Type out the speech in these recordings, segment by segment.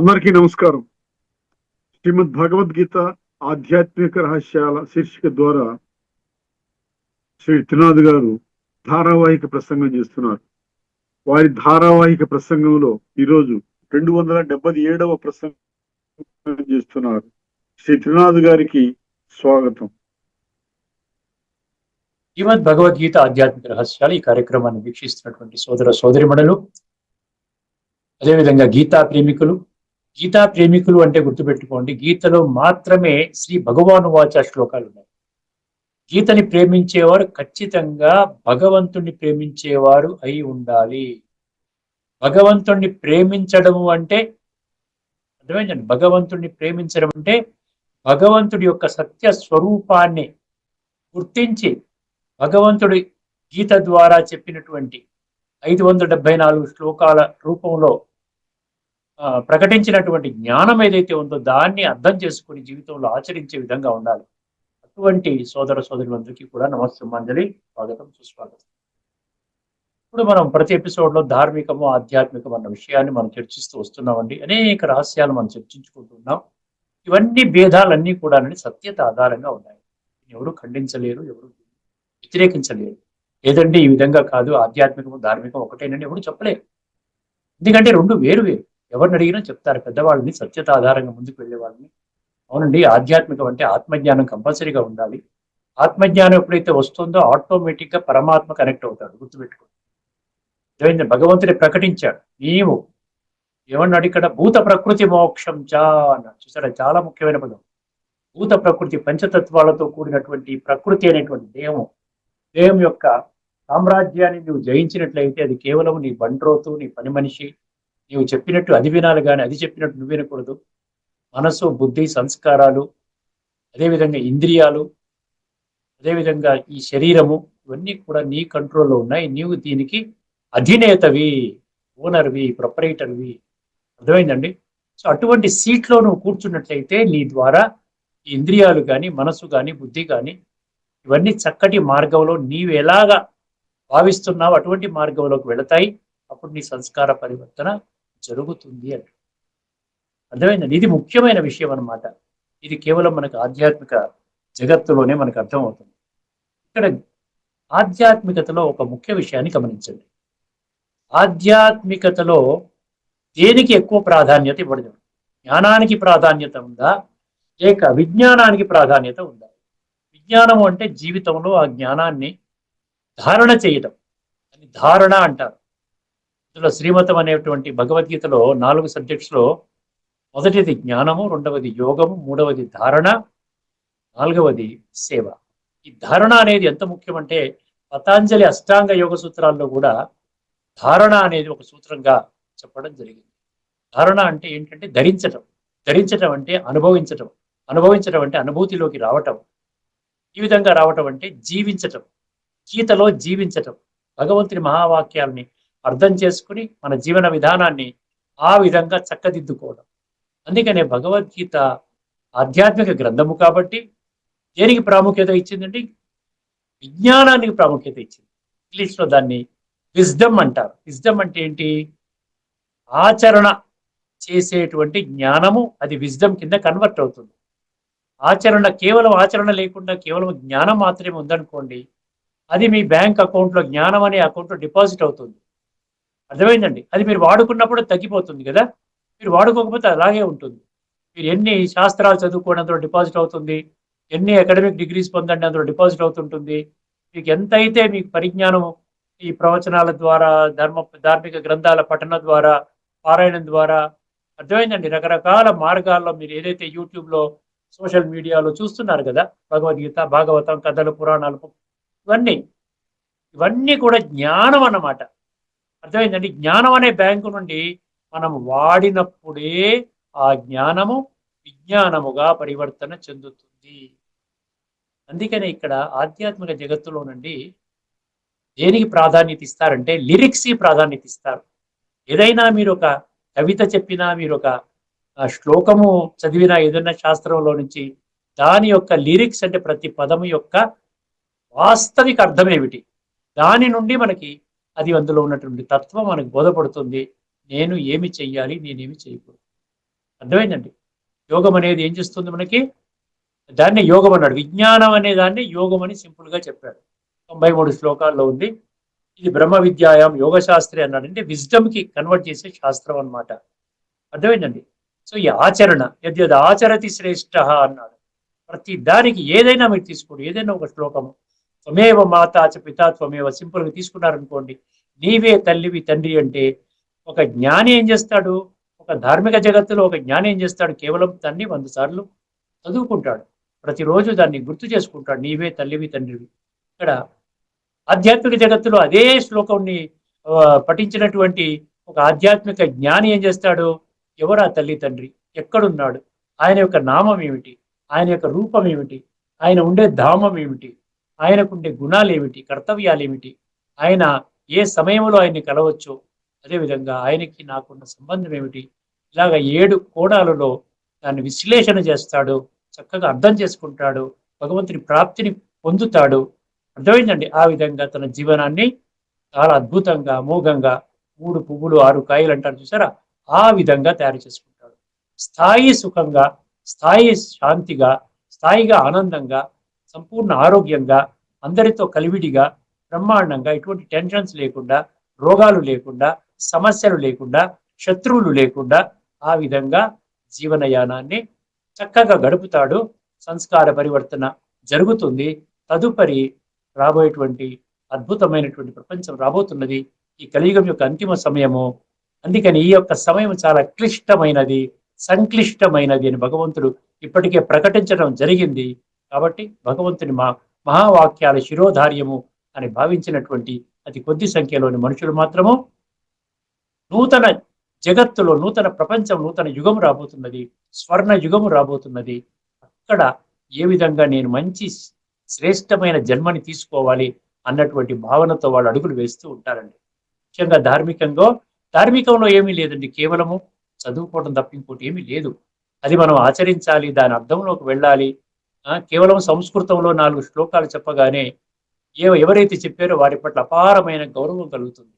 అందరికీ నమస్కారం. శ్రీమద్ భగవద్గీత ఆధ్యాత్మిక రహస్యాల శీర్షిక ద్వారా శ్రీ త్రినాథ్ గారు ధారావాహిక ప్రసంగం చేస్తున్నారు. వారి ధారావాహిక ప్రసంగంలో ఈరోజు 277వ ప్రసంగం చేస్తున్నారు. శ్రీ త్రినాథ్ గారికి స్వాగతం. శ్రీమద్ భగవద్గీత ఆధ్యాత్మిక రహస్యాలు ఈ కార్యక్రమాన్ని వీక్షిస్తున్నటువంటి సోదర సోదరిమణులు, అదేవిధంగా గీతా ప్రేమికులు అంటే గుర్తుపెట్టుకోండి, గీతలో మాత్రమే శ్రీ భగవాను వాచ శ్లోకాలు ఉన్నాయి. గీతని ప్రేమించేవారు ఖచ్చితంగా భగవంతుణ్ణి ప్రేమించేవారు అయి ఉండాలి. భగవంతుణ్ణి ప్రేమించడము అంటే అర్థమైందండి. భగవంతుణ్ణి ప్రేమించడం అంటే భగవంతుడి యొక్క సత్య స్వరూపాన్ని గుర్తించి భగవంతుడి గీత ద్వారా చెప్పినటువంటి 574 శ్లోకాల రూపంలో ప్రకటించినటువంటి జ్ఞానం ఏదైతే ఉందో దాన్ని అర్థం చేసుకుని జీవితంలో ఆచరించే విధంగా ఉండాలి. అటువంటి సోదర సోదరులందరికీ కూడా నమస్సుమాంజలి, స్వాగతం, సుస్వాగతం. ఇప్పుడు మనం ప్రతి ఎపిసోడ్లో ధార్మికము ఆధ్యాత్మికం అన్న విషయాన్ని మనం చర్చిస్తూ వస్తున్నామండి. అనేక రహస్యాలు మనం చర్చించుకుంటున్నాం. ఇవన్నీ భేదాలన్నీ కూడా సత్యత ఆధారంగా ఉన్నాయి. ఎవరు ఖండించలేరు, ఎవరు వ్యతిరేకించలేరు. ఏదంటే ఈ విధంగా కాదు, ఆధ్యాత్మికము ధార్మికం ఒకటేనని ఎవరు చెప్పలేరు. ఎందుకంటే రెండు వేరు వేరు. ఎవరిని అడిగినా చెప్తారు పెద్దవాళ్ళని, సత్యత ఆధారంగా ముందుకు వెళ్ళే వాళ్ళని. అవునండి, ఆధ్యాత్మికం అంటే ఆత్మజ్ఞానం కంపల్సరీగా ఉండాలి. ఆత్మజ్ఞానం ఎప్పుడైతే వస్తుందో ఆటోమేటిక్ గా పరమాత్మ కనెక్ట్ అవుతాడు. గుర్తుపెట్టుకోండి, భగవంతుడి ప్రకటించాడు. నీవు ఏమన్నాడు ఇక్కడ? భూత ప్రకృతి మోక్షం చా అన్నాడు. చూసారా, చాలా ముఖ్యమైన పదం. భూత ప్రకృతి, పంచతత్వాలతో కూడినటువంటి ప్రకృతి అనేటువంటి దేహం యొక్క సామ్రాజ్యాన్ని నువ్వు జయించినట్లయితే అది కేవలం నీ బండ్రోతు, నీ పని మనిషి, నీవు చెప్పినట్టు అది వినాలి, కానీ అది చెప్పినట్టు నువ్వు వినకూడదు. మనసు, బుద్ధి, సంస్కారాలు, అదేవిధంగా ఇంద్రియాలు, అదేవిధంగా ఈ శరీరము, ఇవన్నీ కూడా నీ కంట్రోల్లో ఉన్నాయి. నీవు దీనికి అధినేతవి, ఓనర్వి, ప్రొపరేటర్వి. అర్థమైందండి? సో అటువంటి సీట్లో నువ్వు కూర్చున్నట్లయితే నీ ద్వారా ఈ ఇంద్రియాలు కానీ, మనసు కానీ, బుద్ధి కానీ ఇవన్నీ చక్కటి మార్గంలో నీవు ఎలాగా భావిస్తున్నావు అటువంటి మార్గంలోకి వెళతాయి. అప్పుడు నీ సంస్కార పరివర్తన జరుగుతుంది అంట. అర్థమైందండి? ఇది ముఖ్యమైన విషయం అన్నమాట. ఇది కేవలం మనకు ఆధ్యాత్మిక జగత్తులోనే మనకు అర్థమవుతుంది. ఇక్కడ ఆధ్యాత్మికతలో ఒక ముఖ్య విషయాన్ని గమనించండి. ఆధ్యాత్మికతలో దేనికి ఎక్కువ ప్రాధాన్యత ఇవ్వడం? జ్ఞానానికి ప్రాధాన్యత ఉందా, లేక విజ్ఞానానికి ప్రాధాన్యత ఉందా? విజ్ఞానము అంటే జీవితంలో ఆ జ్ఞానాన్ని ధారణ చేయడం, అని ధారణ అంటారు. ఇందులో శ్రీమతం అనేటువంటి భగవద్గీతలో 4 సబ్జెక్ట్స్లో మొదటిది జ్ఞానము, రెండవది యోగము, మూడవది ధారణ, 4వది సేవ. ఈ ధారణ అనేది ఎంత ముఖ్యమంటే పతాంజలి అష్టాంగ యోగ సూత్రాల్లో కూడా ధారణ అనేది ఒక సూత్రంగా చెప్పడం జరిగింది. ధారణ అంటే ఏంటంటే ధరించటం అంటే అనుభవించటం అంటే అనుభూతిలోకి రావటం. ఈ విధంగా రావటం అంటే జీవించటం, గీతలో జీవించటం, భగవంతుని మహావాక్యాలని అర్థం చేసుకుని మన జీవన విధానాన్ని ఆ విధంగా చక్కదిద్దుకోవడం. అందుకనే భగవద్గీత ఆధ్యాత్మిక గ్రంథము కాబట్టి దేనికి ప్రాముఖ్యత ఇచ్చిందండి? విజ్ఞానానికి ప్రాముఖ్యత ఇచ్చింది. ఇంగ్లీష్లో దాన్ని విజ్డమ్ అంటారు. విజ్డమ్ అంటే ఏంటి? ఆచరణ చేసేటువంటి జ్ఞానము, అది విజ్డమ్ కింద కన్వర్ట్ అవుతుంది. కేవలం ఆచరణ లేకుండా కేవలం జ్ఞానం మాత్రమే ఉందనుకోండి, అది మీ బ్యాంక్ అకౌంట్లో, జ్ఞానం అనే అకౌంట్లో డిపాజిట్ అవుతుంది. అర్థమైందండి? అది మీరు వాడుకున్నప్పుడు తగ్గిపోతుంది కదా, మీరు వాడుకోకపోతే అలాగే ఉంటుంది. మీరు ఎన్ని శాస్త్రాలు చదువుకోండి అందులో డిపాజిట్ అవుతుంది, ఎన్ని అకాడమిక్ డిగ్రీస్ పొందండి అందులో డిపాజిట్ అవుతుంటుంది. మీకు ఎంతైతే మీకు పరిజ్ఞానం ఈ ప్రవచనాల ద్వారా, ధార్మిక గ్రంథాల పఠన ద్వారా, పారాయణం ద్వారా, అర్థమైందండి, రకరకాల మార్గాల్లో మీరు ఏదైతే యూట్యూబ్లో, సోషల్ మీడియాలో చూస్తున్నారు కదా, భగవద్గీత, భాగవతం, కథలు, పురాణాలు, ఇవన్నీ కూడా జ్ఞానం అన్నమాట. అర్థమైందండి? జ్ఞానం అనే బ్యాంకు నుండి మనం వాడినప్పుడే ఆ జ్ఞానము విజ్ఞానముగా పరివర్తన చెందుతుంది. అందుకనే ఇక్కడ ఆధ్యాత్మిక జగత్తులో నుండి దేనికి ప్రాధాన్యత ఇస్తారంటే లిరిక్స్ ప్రాధాన్యత ఇస్తారు. ఏదైనా మీరు ఒక కవిత చెప్పినా, మీరు ఒక శ్లోకము చదివినా, ఏదైనా శాస్త్రంలో నుంచి దాని యొక్క లిరిక్స్ అంటే ప్రతి పదము యొక్క వాస్తవిక అర్థం ఏమిటి, దాని నుండి మనకి అది అందులో ఉన్నటువంటి తత్వం మనకు బోధపడుతుంది. నేను ఏమి చెయ్యాలి, నేనేమి చేయకూడదు. అర్థమైందండి. యోగం అనేది ఏం చేస్తుంది మనకి? దాన్ని యోగం అన్నాడు. విజ్ఞానం అనే దాన్ని యోగం అని సింపుల్ గా చెప్పాడు. 93 శ్లోకాల్లో ఉంది. ఇది బ్రహ్మ విద్యాయాం యోగ శాస్త్రి అన్నాడు. అంటే విజ్డమ్ కి కన్వర్ట్ చేసే శాస్త్రం అన్నమాట. అర్థమైందండి. సో ఈ ఆచరణ యద్యద్ ఆచరతి శ్రేష్ఠ అన్నాడు. ప్రతి దానికి ఏదైనా మీరు తీసుకోండి, ఏదైనా ఒక శ్లోకము, త్వమేవ మాతా చ పితా త్వమేవ, సింపుల్ గా తీసుకున్నారనుకోండి, నీవే తల్లివి తండ్రి అంటే, ఒక జ్ఞాని ఏం చేస్తాడు? ఒక ధార్మిక జగత్తులో ఒక జ్ఞాని ఏం చేస్తాడు? కేవలం దాన్ని 100 సార్లు చదువుకుంటాడు. ప్రతిరోజు దాన్ని గుర్తు చేసుకుంటాడు, నీవే తల్లివి తండ్రివి. ఇక్కడ ఆధ్యాత్మిక జగత్తులో అదే శ్లోకంని పఠించినటువంటి ఒక ఆధ్యాత్మిక జ్ఞాని ఏం చేస్తాడు? ఎవరు ఆ తల్లి తండ్రి? ఎక్కడున్నాడు? ఆయన యొక్క నామం ఏమిటి? ఆయన యొక్క రూపం ఏమిటి? ఆయన ఉండే ధామం ఏమిటి? ఆయనకుండే గుణాలు ఏమిటి? కర్తవ్యాలు ఏమిటి? ఆయన ఏ సమయంలో ఆయన్ని కలవచ్చు? అదేవిధంగా ఆయనకి నాకున్న సంబంధం ఏమిటి? ఇలాగ 7 కోణాలలో దాన్ని విశ్లేషణ చేస్తాడు, చక్కగా అర్థం చేసుకుంటాడు, భగవంతుని ప్రాప్తిని పొందుతాడు. అర్థమైందండి. ఆ విధంగా తన జీవనాన్ని చాలా అద్భుతంగా, అమోఘంగా, 3 పువ్వులు 6 కాయలు అంటారు చూసారా? ఆ విధంగా తయారు చేసుకుంటాడు. స్థాయి సుఖంగా, స్థాయి శాంతిగా, స్థాయిగా ఆనందంగా, సంపూర్ణ ఆరోగ్యంగా, అందరితో కలివిడిగా, బ్రహ్మాండంగా, ఎటువంటి టెన్షన్స్ లేకుండా, రోగాలు లేకుండా, సమస్యలు లేకుండా, శత్రువులు లేకుండా, ఆ విధంగా జీవనయానాన్ని చక్కగా గడుపుతాడు. సంస్కార పరివర్తన జరుగుతుంది. తదుపరి రాబోయేటువంటి అద్భుతమైనటువంటి ప్రపంచం రాబోతున్నది. ఈ కలియుగం యొక్క అంతిమ సమయము. అందుకని ఈ యొక్క సమయం చాలా క్లిష్టమైనది, సంక్లిష్టమైనది అని భగవంతుడు ఇప్పటికే ప్రకటించడం జరిగింది. కాబట్టి భగవంతుని మహావాక్యాల శిరోధార్యము అని భావించినటువంటి అతి కొద్ది సంఖ్యలోని మనుషులు మాత్రము నూతన జగత్తులో, నూతన ప్రపంచం, నూతన యుగం రాబోతున్నది, స్వర్ణ యుగము రాబోతున్నది. అక్కడ ఏ విధంగా నేను మంచి శ్రేష్టమైన జన్మని తీసుకోవాలి అన్నటువంటి భావనతో వాళ్ళు అడుగులు వేస్తూ ఉంటారండి. ముఖ్యంగా ధార్మికంలో ఏమీ లేదండి, కేవలము చదువుకోవడం తప్ప ఇంకోటి ఏమీ లేదు. అది మనం ఆచరించాలి, దాని అర్థంలోకి వెళ్ళాలి. కేవలం సంస్కృతంలో 4 శ్లోకాలు చెప్పగానే ఎవరైతే చెప్పారో వారి పట్ల అపారమైన గౌరవం కలుగుతుంది.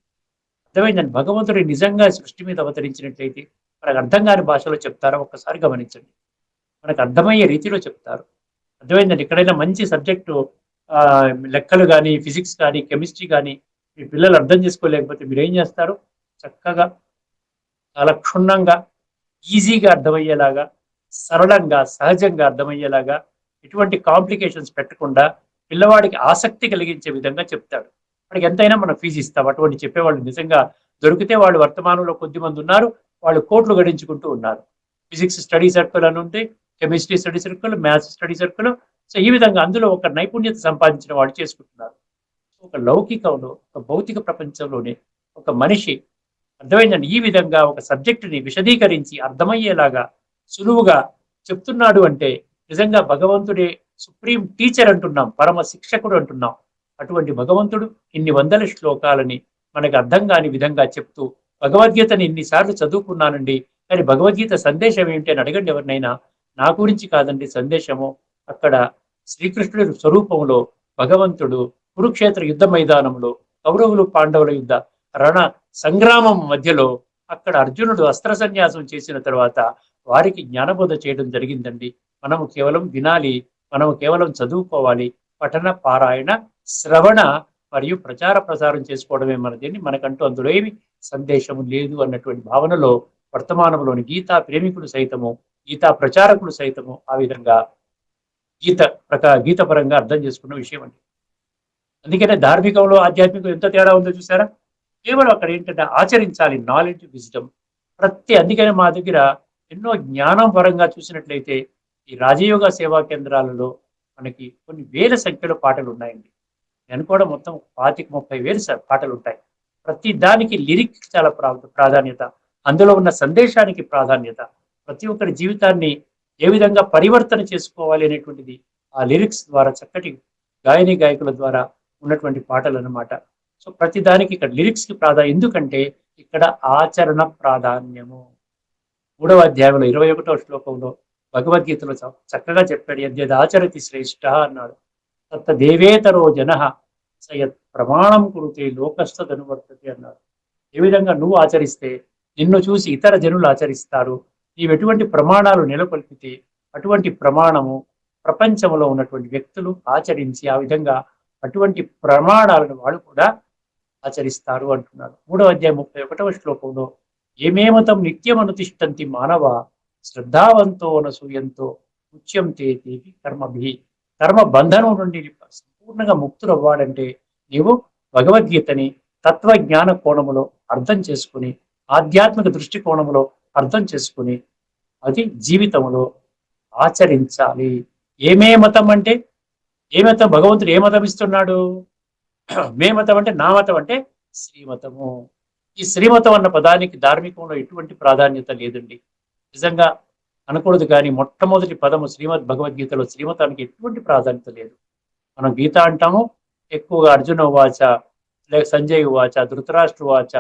అర్థమైందండి. భగవంతుడు నిజంగా సృష్టి మీద అవతరించినట్లయితే మనకు అర్థం కాని భాషలో చెప్తారా? ఒక్కసారి గమనించండి. మనకు అర్థమయ్యే రీతిలో చెప్తారు. అర్థమైందండి. ఎక్కడైనా మంచి సబ్జెక్టు లెక్కలు కానీ, ఫిజిక్స్ కానీ, కెమిస్ట్రీ కానీ మీ పిల్లలు అర్థం చేసుకోలేకపోతే మీరేం చేస్తారు? చక్కగా, చాలా క్షుణ్ణంగా, ఈజీగా అర్థమయ్యేలాగా, సరళంగా, సహజంగా అర్థమయ్యేలాగా, ఎటువంటి కాంప్లికేషన్స్ పెట్టకుండా పిల్లవాడికి ఆసక్తి కలిగించే విధంగా చెప్తాడు. వాడికి ఎంతైనా మనం ఫీజు ఇస్తాం. అటువంటి చెప్పేవాళ్ళు నిజంగా దొరికితే వాళ్ళు వర్తమానంలో కొద్ది మంది ఉన్నారు. వాళ్ళు కోట్లు గడించుకుంటూ ఉన్నారు. ఫిజిక్స్ స్టడీ సర్కిల్ అని ఉంది, chemistry study circle, maths study circle. So ఈ విధంగా అందులో ఒక నైపుణ్యత సంపాదించిన వాళ్ళు చేసుకుంటున్నారు. ఒక లౌకికంలో, ఒక భౌతిక ప్రపంచంలోనే ఒక మనిషి, అర్థమైందండి, ఈ విధంగా ఒక సబ్జెక్టుని విశదీకరించి అర్థమయ్యేలాగా సులువుగా చెప్తున్నాడు అంటే నిజంగా భగవంతుడే సుప్రీం టీచర్ అంటున్నాం, పరమ శిక్షకుడు అంటున్నాం. అటువంటి భగవంతుడు ఇన్ని వందల శ్లోకాలని మనకు అర్థం కాని విధంగా చెప్తూ, భగవద్గీతని ఇన్నిసార్లు చదువుకున్నానండి, కానీ భగవద్గీత సందేశం ఏమిటి అని అడగండి ఎవరినైనా. నా గురించి కాదండి సందేశము. అక్కడ శ్రీకృష్ణుడి స్వరూపంలో భగవంతుడు కురుక్షేత్ర యుద్ధ మైదానంలో కౌరవులు పాండవుల యుద్ధ రణ సంగ్రామం మధ్యలో అక్కడ అర్జునుడు అస్త్ర సన్యాసం చేసిన తర్వాత వారికి జ్ఞానబోధ చేయడం జరిగిందండి. మనము కేవలం వినాలి, మనము కేవలం చదువుకోవాలి. పఠన, పారాయణ, శ్రవణ మరియు ప్రచార ప్రసారం చేసుకోవడమే మనదేని, మనకంటూ అందులో ఏమి సందేశము లేదు అన్నటువంటి భావనలో వర్తమానంలోని గీతా ప్రేమికులు సైతము, గీతా ప్రచారకులు సైతము ఆ విధంగా గీతపరంగా అర్థం చేసుకున్న విషయం అండి. అందుకనే ధార్మికంలో, ఆధ్యాత్మికం ఎంత తేడా ఉందో చూసారా? కేవలం అక్కడ ఏంటంటే ఆచరించాలి, నాలెడ్జ్, విజ్డమ్. అందుకనే మా దగ్గర ఎన్నో జ్ఞానం పరంగా చూసినట్లయితే ఈ రాజయోగ సేవా కేంద్రాలలో మనకి కొన్ని వేల సంఖ్యలో పాటలు ఉన్నాయండి. నేను కూడా మొత్తం 25-30 వేలు పాటలు ఉంటాయి. ప్రతి దానికి లిరిక్ చాలా ప్రాధాన్యత, అందులో ఉన్న సందేశానికి ప్రాధాన్యత, ప్రతి ఒక్కరి జీవితాన్ని ఏ విధంగా పరివర్తన చేసుకోవాలి అనేటువంటిది ఆ లిరిక్స్ ద్వారా, చక్కటి గాయకుల ద్వారా ఉన్నటువంటి పాటలు అన్నమాట. సో ప్రతి దానికి ఇక్కడ లిరిక్స్ కి ప్రాధాన్యం. ఎందుకంటే ఇక్కడ ఆచరణ ప్రాధాన్యము. 3వ అధ్యాయంలో 21వ శ్లోకంలో భగవద్గీతలో చక్కగా చెప్పాడు, యద్యదాచరతి శ్రేష్ఠ అన్నాడు. తత్త దేవేతరో జన సయత్ ప్రమాణం కురుతే లోకస్థదనువర్తతే అన్నాడు. ఏ విధంగా నువ్వు ఆచరిస్తే నిన్ను చూసి ఇతర జనులు ఆచరిస్తారు, నీవు ఎటువంటి ప్రమాణాలు నెలకొల్పితే అటువంటి ప్రమాణము ప్రపంచంలో ఉన్నటువంటి వ్యక్తులు ఆచరించి ఆ విధంగా అటువంటి ప్రమాణాలను వాళ్ళు కూడా ఆచరిస్తారు అంటున్నాడు. 3వ అధ్యాయం 31వ శ్లోకంలో ఏమేమతం నిత్యం అనుతిష్టంతి మానవ శ్రద్ధావంతో అనసూయంతో ముత్యం తేతి కర్మభి. కర్మ బంధనం నుండి సంపూర్ణంగా ముక్తులవ్వాలంటే నీవు భగవద్గీతని తత్వజ్ఞాన కోణములో అర్థం చేసుకుని, ఆధ్యాత్మిక దృష్టి కోణములో అర్థం చేసుకుని అది జీవితంలో ఆచరించాలి. ఏమే మతం అంటే ఏ మతం? భగవంతుడు ఏ మతం ఇస్తున్నాడు? మే మతం అంటే నా మతం అంటే శ్రీమతము. ఈ శ్రీమతం అన్న పదానికి ధార్మికంలో ఎటువంటి ప్రాధాన్యత లేదండి. నిజంగా అనకూడదు, కానీ మొట్టమొదటి పదము శ్రీమద్ భగవద్గీతలో శ్రీమతానికి ఎటువంటి ప్రాధాన్యత లేదు. మనం గీత అంటాము, ఎక్కువగా అర్జున వాచ, లేక సంజయ్ వాచ, ధృతరాష్ట్ర వాచ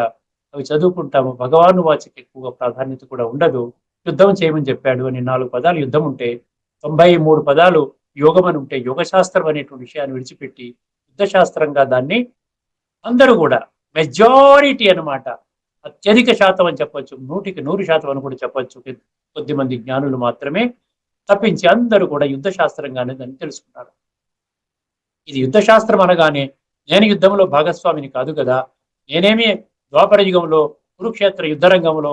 అవి చదువుకుంటాము. భగవాను వాచకి ఎక్కువగా ప్రాధాన్యత కూడా ఉండదు. యుద్ధం చేయమని చెప్పాడు అని 4 పదాలు యుద్ధం ఉంటే, 93 పదాలు యోగం అని ఉంటే, యోగశాస్త్రం అనేటువంటి విషయాన్ని విడిచిపెట్టి యుద్ధశాస్త్రంగా దాన్ని అందరూ కూడా మెజారిటీ అనమాట, అత్యధిక శాతం అని చెప్పొచ్చు, 100% అని కూడా చెప్పొచ్చు, కొద్దిమంది జ్ఞానులు మాత్రమే తప్పించి అందరూ కూడా యుద్ధ శాస్త్రంగానే దాన్ని తెలుసుకున్నారు. ఇది యుద్ధ శాస్త్రం అనగానే నేను యుద్ధంలో భాగస్వామిని కాదు కదా, నేనేమి ద్వాపర యుగంలో కురుక్షేత్ర యుద్ధ రంగంలో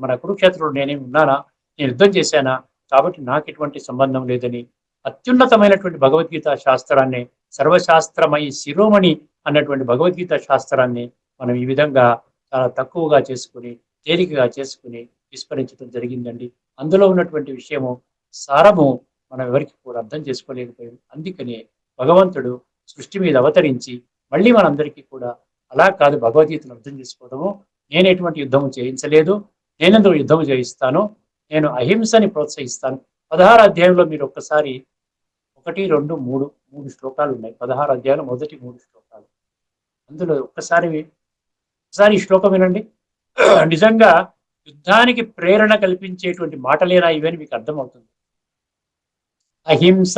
మన కురుక్షేత్రంలో నేనేమి ఉన్నానా, నేను యుద్ధం చేశానా, కాబట్టి నాకు ఎటువంటి సంబంధం లేదని అత్యున్నతమైనటువంటి భగవద్గీత శాస్త్రాన్ని, సర్వశాస్త్రమై శిరోమణి అన్నటువంటి భగవద్గీత శాస్త్రాన్ని మనం ఈ విధంగా చాలా తక్కువగా చేసుకుని, తేలికగా చేసుకుని విస్మరించడం జరిగిందండి. అందులో ఉన్నటువంటి విషయము సారము మనం ఎవరికి కూడా అర్థం చేసుకోలేకపోయాం. అందుకనే భగవంతుడు సృష్టి మీద అవతరించి మళ్ళీ మనందరికీ కూడా అలా కాదు, భగవద్గీతను అర్థం చేసుకోవడము, నేను ఎటువంటి యుద్ధము చేయించలేదు, నేనెందుకు యుద్ధము చేయిస్తాను, నేను అహింసని ప్రోత్సహిస్తాను. 16 అధ్యాయంలో మీరు ఒక్కసారి 1, 2, 3 శ్లోకాలు ఉన్నాయి. 16 అధ్యాయంలో మొదటి 3 శ్లోకాలు. అందులో ఒక్కసారి ఈ శ్లోకం వినండి. నిజంగా యుద్ధానికి ప్రేరణ కల్పించేటువంటి మాటలేనా ఇవని మీకు అర్థమవుతుంది. అహింస,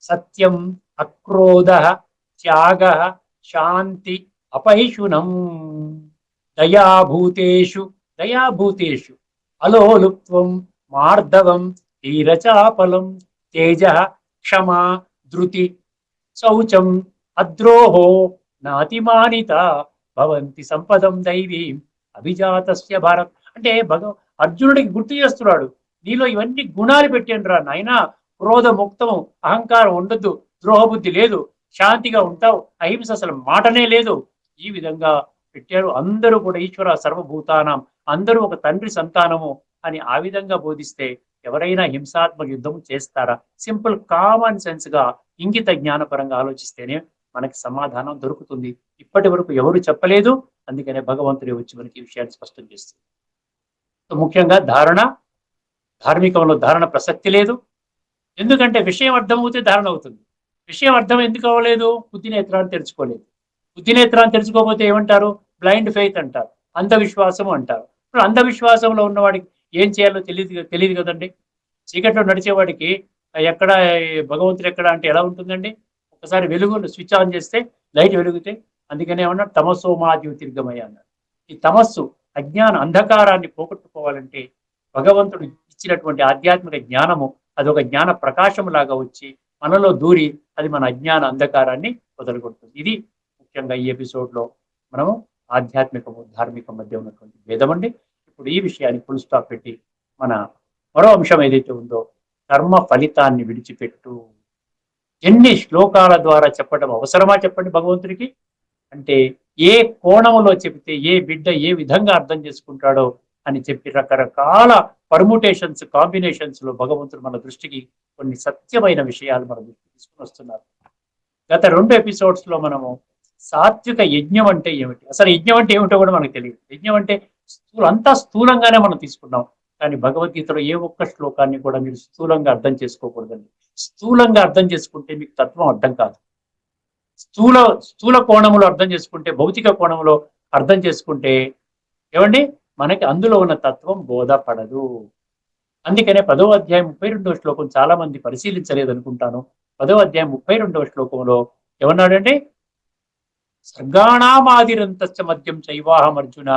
సత్యం, అక్రోధ, త్యాగ, శాంతి, అపైశునం, దయాభూతేషు అలోలుప్త్వం, మార్ధవం, ధీరచాపలం, తేజ, క్షమా, ధృతి, శౌచం, అద్రోహో, నాతిమానిత భవంతి సంపదం దైవీం అభిజాతస్య భారత్. అంటే అర్జునుడికి గుర్తు చేస్తున్నాడు, నీలో ఇవన్నీ గుణాలు పెట్టాను రా నాయనా, క్రోధ ముక్తం, అహంకారం ఉండొద్దు, ద్రోహబుద్ధి లేదు, శాంతిగా ఉంటావు, అహింస అసలు మాటనే లేదు, ఈ విధంగా పెట్టారు. అందరూ కూడా ఈశ్వర సర్వభూతానం, అందరూ ఒక తండ్రి సంతానము అని ఆ విధంగా బోధిస్తే ఎవరైనా హింసాత్మక యుద్ధం చేస్తారా? సింపుల్ కామన్ సెన్స్ గా ఇంగిత జ్ఞానపరంగా ఆలోచిస్తేనే మనకి సమాధానం దొరుకుతుంది. ఇప్పటి వరకు ఎవరు చెప్పలేదు, అందుకనే భగవంతుడే వచ్చి మనకి ఈ విషయాన్ని స్పష్టం చేస్తుంది. ముఖ్యంగా ధార్మికంలో ధారణ ప్రసక్తి లేదు. ఎందుకంటే విషయం అర్థమవుతే ధారణ అవుతుంది. విషయం అర్థం ఎందుకు అవ్వలేదు? బుద్ధినేత్రాన్ని తెరుచుకోలేదు. బుద్ధినేత్రాన్ని తెరుచుకోకపోతే ఏమంటారు? బ్లైండ్ ఫెయిత్ అంటారు, అంధవిశ్వాసం అంటారు. ఇప్పుడు అంధవిశ్వాసంలో ఉన్నవాడికి ఏం చేయాలో తెలియదు కదండి. చీకట్లో నడిచేవాడికి ఎక్కడ భగవంతుడు ఎక్కడ అంటే ఎలా ఉంటుందండి? ఒకసారి వెలుగు స్విచ్ ఆన్ చేస్తే లైట్ వెలుగుతే, అందుకనే ఏమన్నా తమస్సో మా జ్యోతిర్గమయ అన్నారు. ఈ తమస్సు అజ్ఞాన అంధకారాన్ని పోగొట్టుకోవాలంటే భగవంతుడు ఇచ్చినటువంటి ఆధ్యాత్మిక జ్ఞానము అదొక జ్ఞాన ప్రకాశం లాగా వచ్చి మనలో దూరి అది మన అజ్ఞాన అంధకారాన్ని వదలగొడుతుంది. ఇది ముఖ్యంగా ఈ ఎపిసోడ్లో మనము ఆధ్యాత్మికము ధార్మికం మధ్య ఉన్నటువంటి భేదం అండి. ఇప్పుడు ఈ విషయాన్ని ఫుల్ స్టాప్ పెట్టి మన మరో అంశం ఏదైతే ఉందో, కర్మ ఫలితాన్ని విడిచిపెట్టు. ఎన్ని శ్లోకాల ద్వారా చెప్పడం అవసరమా చెప్పండి భగవంతుడికి? అంటే ఏ కోణంలో చెబితే ఏ బిడ్డ ఏ విధంగా అర్థం చేసుకుంటాడో అని చెప్పి రకరకాల పర్ముటేషన్స్, కాంబినేషన్స్ లో భగవంతుడు మన దృష్టికి కొన్ని సత్యమైన విషయాలు మన దృష్టికి తీసుకుని వస్తున్నారు. గత 2 ఎపిసోడ్స్ లో మనము సాత్విక యజ్ఞం అంటే ఏమిటి, అసలు యజ్ఞం అంటే ఏమిటో కూడా మనకు తెలియదు. యజ్ఞం అంటే అంతా స్థూలంగానే మనం తీసుకున్నాం. కానీ భగవద్గీతలో ఏ ఒక్క శ్లోకాన్ని కూడా మీరు స్థూలంగా అర్థం చేసుకోకూడదండి. స్థూలంగా అర్థం చేసుకుంటే మీకు తత్వం అర్థం కాదు. స్థూల కోణంలో అర్థం చేసుకుంటే, భౌతిక కోణంలో అర్థం చేసుకుంటే ఏమండి మనకి అందులో ఉన్న తత్వం బోధపడదు. అందుకనే 10వ అధ్యాయం 32వ శ్లోకం చాలా మంది పరిశీలించలేదు అనుకుంటాను. 10వ అధ్యాయం 32వ శ్లోకంలో ఏమన్నాడంటే, సర్గాణామాదిరంతస్య మధ్యం చైవాహం అర్జున.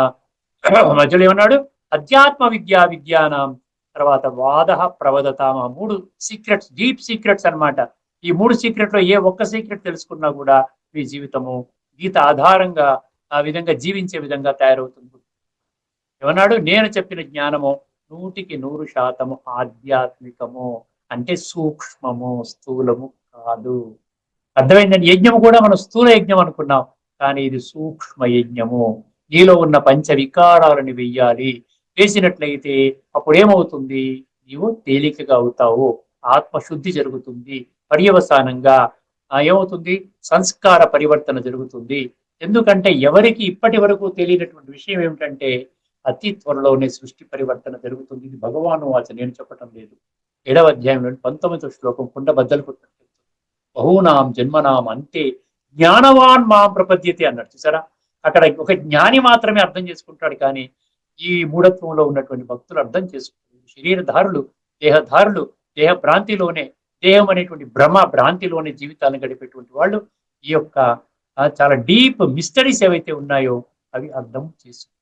మధ్యలో ఏమన్నాడు? అధ్యాత్మ విజ్ఞానం, తర్వాత వాద ప్రవదతామ. మూడు సీక్రెట్స్, డీప్ సీక్రెట్స్ అన్నమాట. ఈ మూడు సీక్రెట్లో ఏ ఒక్క సీక్రెట్ తెలుసుకున్నా కూడా మీ జీవితము గీత ఆధారంగా ఆ విధంగా జీవించే విధంగా తయారవుతుంది. ఏమన్నాడు? నేను చెప్పిన జ్ఞానము 100% ఆధ్యాత్మికము, అంటే సూక్ష్మము, స్థూలము కాదు. అర్థమైందండి? యజ్ఞము కూడా మనం స్థూల యజ్ఞం అనుకున్నాం, కానీ ఇది సూక్ష్మ యజ్ఞము. నీలో ఉన్న పంచ వికారాలను వెయ్యాలి. వేసినట్లయితే అప్పుడు ఏమవుతుంది? నీవు తేలికగా అవుతావు, ఆత్మశుద్ధి జరుగుతుంది, పర్యవసానంగా ఏమవుతుంది? సంస్కార పరివర్తన జరుగుతుంది. ఎందుకంటే ఎవరికి ఇప్పటి వరకు తెలియనటువంటి విషయం ఏమిటంటే అతి త్వరలోనే సృష్టి పరివర్తన జరుగుతుంది. ఇది భగవాను వాచ, నేను చెప్పటం లేదు. 7వ అధ్యాయంలో 19వ శ్లోకం కుండ బద్దలు కొట్టినట్టు, బహూనాం జన్మనాం అంతే జ్ఞానవాన్ మాం ప్రపద్యతే అన్నాడు. చూసారా? అక్కడ ఒక జ్ఞాని మాత్రమే అర్థం చేసుకుంటాడు, కానీ ఈ మూఢత్వంలో ఉన్నటువంటి భక్తులు అర్థం చేసుకుంటారు. శరీరధారులు, దేహధారులు, దేహ భ్రాంతిలోనే, దేహం అనేటువంటి భ్రాంతిలోనే జీవితాలను గడిపేటువంటి వాళ్ళు ఈ యొక్క చాలా డీప్ మిస్టరీస్ ఏవైతే ఉన్నాయో అవి అర్థం చేసుకోవాలి.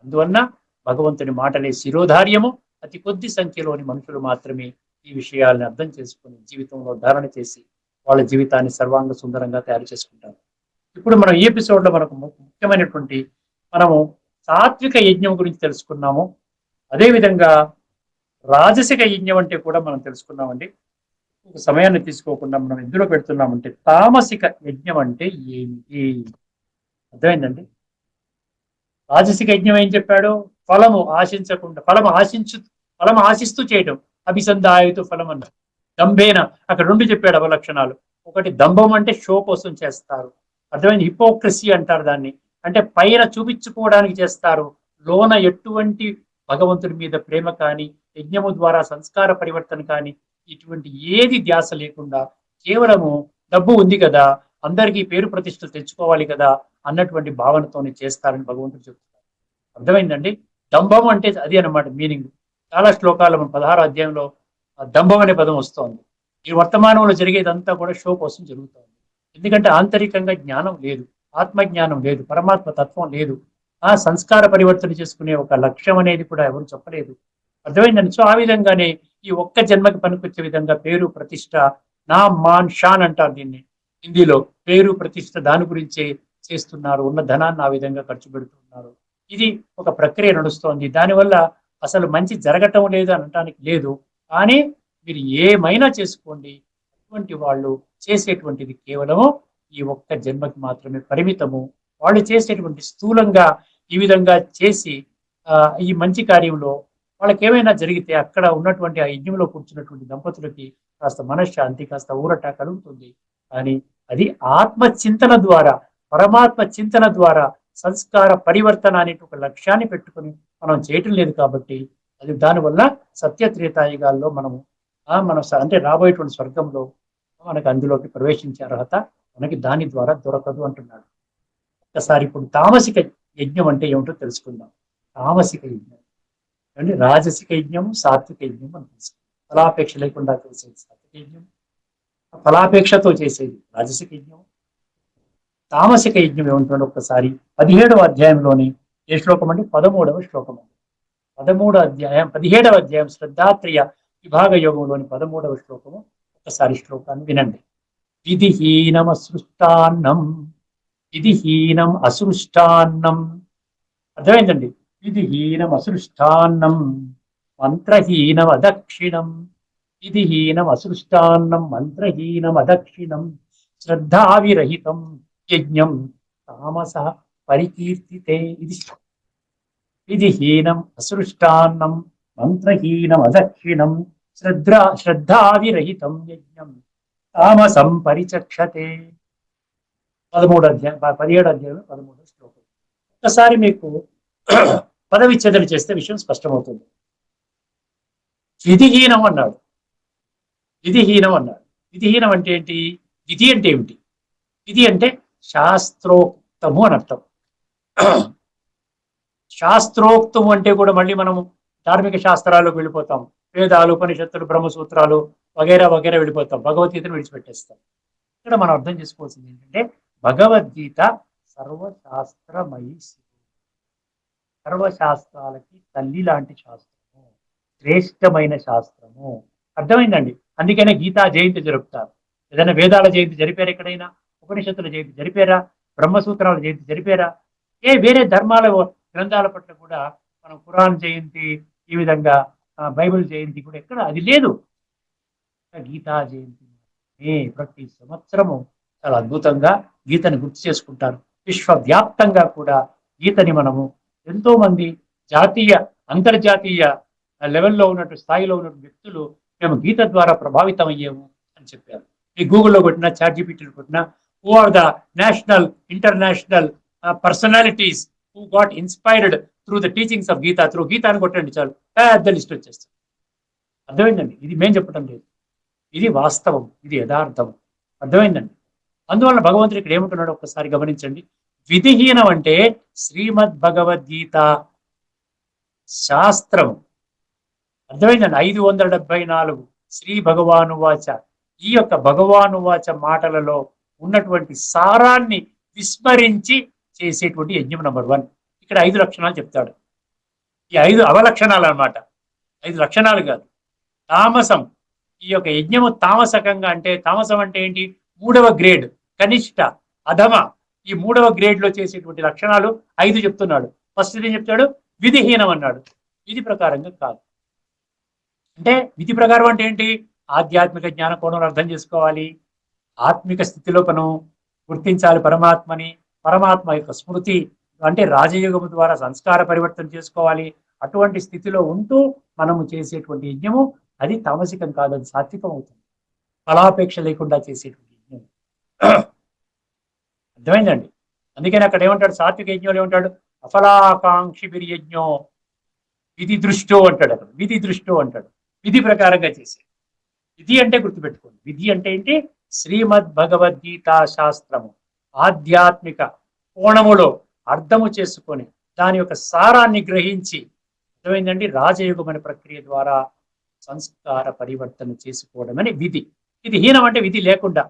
అందువల్ల భగవంతుని మాటలే శిరోధార్యము. అతి కొద్ది సంఖ్యలోని మనుషులు మాత్రమే ఈ విషయాలను అర్థం చేసుకుని జీవితంలో ధారణ చేసి వాళ్ళ జీవితాన్ని సర్వాంగ సుందరంగా తయారు చేసుకుంటారు. ఇప్పుడు మనం ఈ ఎపిసోడ్ లో మనకు ముఖ్యమైనటువంటి మనము సాత్విక యజ్ఞం గురించి తెలుసుకున్నాము. అదేవిధంగా రాజసిక యజ్ఞం అంటే కూడా మనం తెలుసుకున్నామండి. ఒక సమయాన్ని తీసుకోకుండా మనం ఎందులో పెడుతున్నామంటే తామసిక యజ్ఞం అంటే ఏమిటి అర్థమైందండి? రాజసిక యజ్ఞం ఏం చెప్పాడు? ఫలము ఆశించకుండా, ఫలం ఆశిస్తూ చేయటం. అభిసంధాయుతు ఫలం అన్న దంభేన, అక్కడ రెండు చెప్పాడు అవలక్షణాలు. ఒకటి దంభం అంటే షో కోసం చేస్తారు, అర్థమైంది? హిపోక్రసీ అంటారు దాన్ని. అంటే పైన చూపించుకోవడానికి చేస్తారు, లోన ఎటువంటి భగవంతుడి మీద ప్రేమ కానీ, యజ్ఞము ద్వారా సంస్కార పరివర్తన కానీ ఇటువంటి ఏది ధ్యాస లేకుండా కేవలము డబ్బు ఉంది కదా, అందరికీ పేరు ప్రతిష్టలు తెచ్చుకోవాలి కదా అన్నటువంటి భావనతోనే చేస్తారని భగవంతుడు చెప్తున్నారు. అర్థమైందండి? దంభం అంటే అది అన్నమాట మీనింగ్. చాలా శ్లోకాలు మన 16వ అధ్యాయంలో దంభం అనే పదం వస్తోంది. ఈ వర్తమానంలో జరిగేదంతా కూడా షో కోసం జరుగుతోంది. ఎందుకంటే ఆంతరికంగా జ్ఞానం లేదు, ఆత్మజ్ఞానం లేదు, పరమాత్మ తత్వం లేదు. సంస్కార పరివర్తన చేసుకునే ఒక లక్ష్యం అనేది కూడా ఎవరు చెప్పలేదు. అర్థమైందండి? సో ఆ విధంగానే ఈ ఒక్క జన్మకి పనికొచ్చే విధంగా పేరు ప్రతిష్ట, నా మాన్ షాన్ అంటారు దీన్ని హిందీలో. పేరు ప్రతిష్ట దాని గురించే చేస్తున్నారు, ఉన్న ధనాన్ని ఆ విధంగా ఖర్చు పెడుతున్నారు. ఇది ఒక ప్రక్రియ నడుస్తోంది. దానివల్ల అసలు మంచి జరగటం లేదు అనటానికి లేదు, కానీ మీరు ఏమైనా చేసుకోండి, అటువంటి వాళ్ళు చేసేటువంటిది కేవలము ఈ ఒక్క జన్మకి మాత్రమే పరిమితము. వాళ్ళు చేసేటువంటి స్థూలంగా ఈ విధంగా చేసి ఈ మంచి కార్యంలో వాళ్ళకి ఏమైనా జరిగితే అక్కడ ఉన్నటువంటి ఆ యజ్ఞంలో కూర్చున్నటువంటి దంపతులకి కాస్త మనశ్శాంతి, కాస్త ఊరట కలుగుతుంది. కానీ అది ఆత్మ చింతన ద్వారా, పరమాత్మ చింతన ద్వారా సంస్కార పరివర్తన అనే ఒక లక్ష్యాన్ని పెట్టుకుని మనం చేయటం లేదు. కాబట్టి అది దానివల్ల సత్యత్రేతాయుగాల్లో మనము మనం అంటే రాబోయేటువంటి స్వర్గంలో మనకు అందులోకి ప్రవేశించే అర్హత మనకి దాని ద్వారా దొరకదు అంటున్నాడు. ఒకసారి ఇప్పుడు తామసిక యజ్ఞం అంటే ఏమిటో తెలుసుకుందాం. తామసిక యజ్ఞం అంటే రాజసిక యజ్ఞం, సాత్విక యజ్ఞం అని తెలుసుకుందాం. ఫలాపేక్ష లేకుండా చేసేది సాత్విక యజ్ఞం, ఫలాపేక్షతో చేసేది రాజసిక యజ్ఞం. తామసిక యజ్ఞం ఏమంటున్నాడు ఒక్కసారి 17వ అధ్యాయంలోని ఏ శ్లోకం అండి? 13వ శ్లోకం అండి. 17వ అధ్యాయం శ్రద్ధాత్రయ విభాగ యోగంలోని 13వ శ్లోకము. ఒకసారి శ్లోకాన్ని వినండి. విధిహీనం అసృష్టాన్నం, విధిహీనం అసృష్టాన్నం. అర్థమైందండి? విధిహీనం అసృష్టాన్నం మంత్రహీనం అదక్షిణం, విధిహీనం అసృష్టాన్నం మంత్రహీనం అదక్షిణం శ్రద్ధావిరహితం యజ్ఞం తామస పరికీర్తితే. ఇది విధిహీనం అసృష్టాన్నం మంత్రహీనం అదక్షిణం శ్రద్ధావిరహితం యజ్ఞం తామసం పరిచక్షతే. 17వ అధ్యాయం 13వ శ్లోకం. ఒకసారి మీకు పద విచ్ఛేదన చేస్తే విషయం స్పష్టమవుతుంది. విధిహీనం అన్నాడు, విధిహీనం అన్నాడు. విధిహీనం అంటే ఏంటి? విధి అంటే ఏమిటి? విధి అంటే శాస్త్రోక్తము అని అర్థం. శాస్త్రోక్తము అంటే కూడా మళ్ళీ మనము ధార్మిక శాస్త్రాలకు వెళ్ళిపోతాం. వేదాలు, ఉపనిషత్తులు, బ్రహ్మసూత్రాలు వగైరా వగైరా వెళ్ళిపోతాం, భగవద్గీతను విడిచిపెట్టేస్తాం. ఇక్కడ మనం అర్థం చేసుకోవాల్సింది ఏంటంటే భగవద్గీత సర్వశాస్త్రమయి. సర్వశాస్త్రాలకి తల్లి లాంటి శాస్త్రము, శ్రేష్టమైన శాస్త్రము. అర్థమైందండి. అందుకనే గీతా జయంతి జరుపుతారు. ఏదైనా వేదాల జయంతి జరిపారా ఎక్కడైనా? ఉపనిషత్తుల జయంతి జరిపారా? బ్రహ్మసూత్రాల జయంతి జరిపారా? వేరే ధర్మాల గ్రంథాల పట్ల కూడా మనం ఖురాన్ జయంతి, ఈ విధంగా బైబిల్ జయంతి కూడా ఎక్కడ అది లేదు. గీతా జయంతి ప్రతి సంవత్సరము చాలా అద్భుతంగా గీతని గుర్తు చేసుకుంటారు. విశ్వవ్యాప్తంగా కూడా గీతని మనము ఎంతో మంది జాతీయ, అంతర్జాతీయ లెవెల్లో ఉన్నట్టు స్థాయిలో ఉన్న వ్యక్తులు మేము గీత ద్వారా ప్రభావితం అయ్యాము అని చెప్పారు. ఈ గూగుల్లో కొట్టినా, చాట్ జీపీటీలో కొట్టినా, who are the national, international personalities who got inspired through the teachings of Gita, through Gita అని కొట్టండి చాలు, పెద్ద లిస్ట్ వచ్చేస్తుంది. అర్థమైందండి. ఇది మేము చెప్పటం లేదు, ఇది వాస్తవం, ఇది యథార్థం. అర్థమైందండి. అందువల్ల భగవంతుడు ఇక్కడ ఏమంటున్నాడు ఒక్కసారి గమనించండి. విధిహీనం అంటే శ్రీమద్ భగవద్గీత శాస్త్రం. అర్థమైందండి. 574 శ్రీ భగవానువాచ, ఈ యొక్క భగవానువాచ మాటలలో ఉన్నటువంటి సారాన్ని విస్మరించి చేసేటువంటి యజ్ఞం నెంబర్ 1. ఇక్కడ 5 లక్షణాలు చెప్తాడు. ఈ 5 అవలక్షణాలు అన్నమాట. 5 లక్షణాలు కాదు. తామసం, ఈ యొక్క యజ్ఞము తామసకంగా, అంటే తామసం అంటే ఏంటి? 3వ గ్రేడ్, కనిష్ట, అధమ. ఈ 3వ గ్రేడ్ లో చేసేటువంటి లక్షణాలు 5 చెప్తున్నాడు. ఫస్ట్ ఏం చెప్తాడు? విధిహీనం అన్నాడు. విధి ప్రకారంగా కాదు. అంటే విధి ప్రకారం అంటే ఏంటి? ఆధ్యాత్మిక జ్ఞాన కోణంలో అర్థం చేసుకోవాలి. ఆత్మిక స్థితిలో మనం గుర్తించాలి పరమాత్మని. పరమాత్మ యొక్క స్మృతి అంటే రాజయోగము ద్వారా సంస్కార పరివర్తన చేసుకోవాలి. అటువంటి స్థితిలో ఉంటూ మనము చేసేటువంటి యజ్ఞము అది తామసికం కాదు, అది సాత్వికం అవుతుంది. ఫలాపేక్ష లేకుండా చేసేటువంటి యజ్ఞం. అర్థమైందండి. అందుకని అక్కడ ఏమంటాడు? సాత్విక యజ్ఞంలో ఏమంటాడు? అఫలాకాంక్షి యజ్ఞం విధి దృష్టో అంటాడు. అక్కడ విధి దృష్టో అంటాడు. విధి ప్రకారంగా చేసే. విధి అంటే గుర్తుపెట్టుకోండి. విధి అంటే ఏంటి? శ్రీమద్ భగవద్గీత శాస్త్రము ఆధ్యాత్మిక కోణములో అర్థము చేసుకొని దాని యొక్క సారాన్ని గ్రహించి, అర్థమైందండి, రాజయోగం అనే ప్రక్రియ ద్వారా సంస్కార పరివర్తన చేసుకోవడం అని విధి. ఇది హీనం అంటే విధి లేకుండా,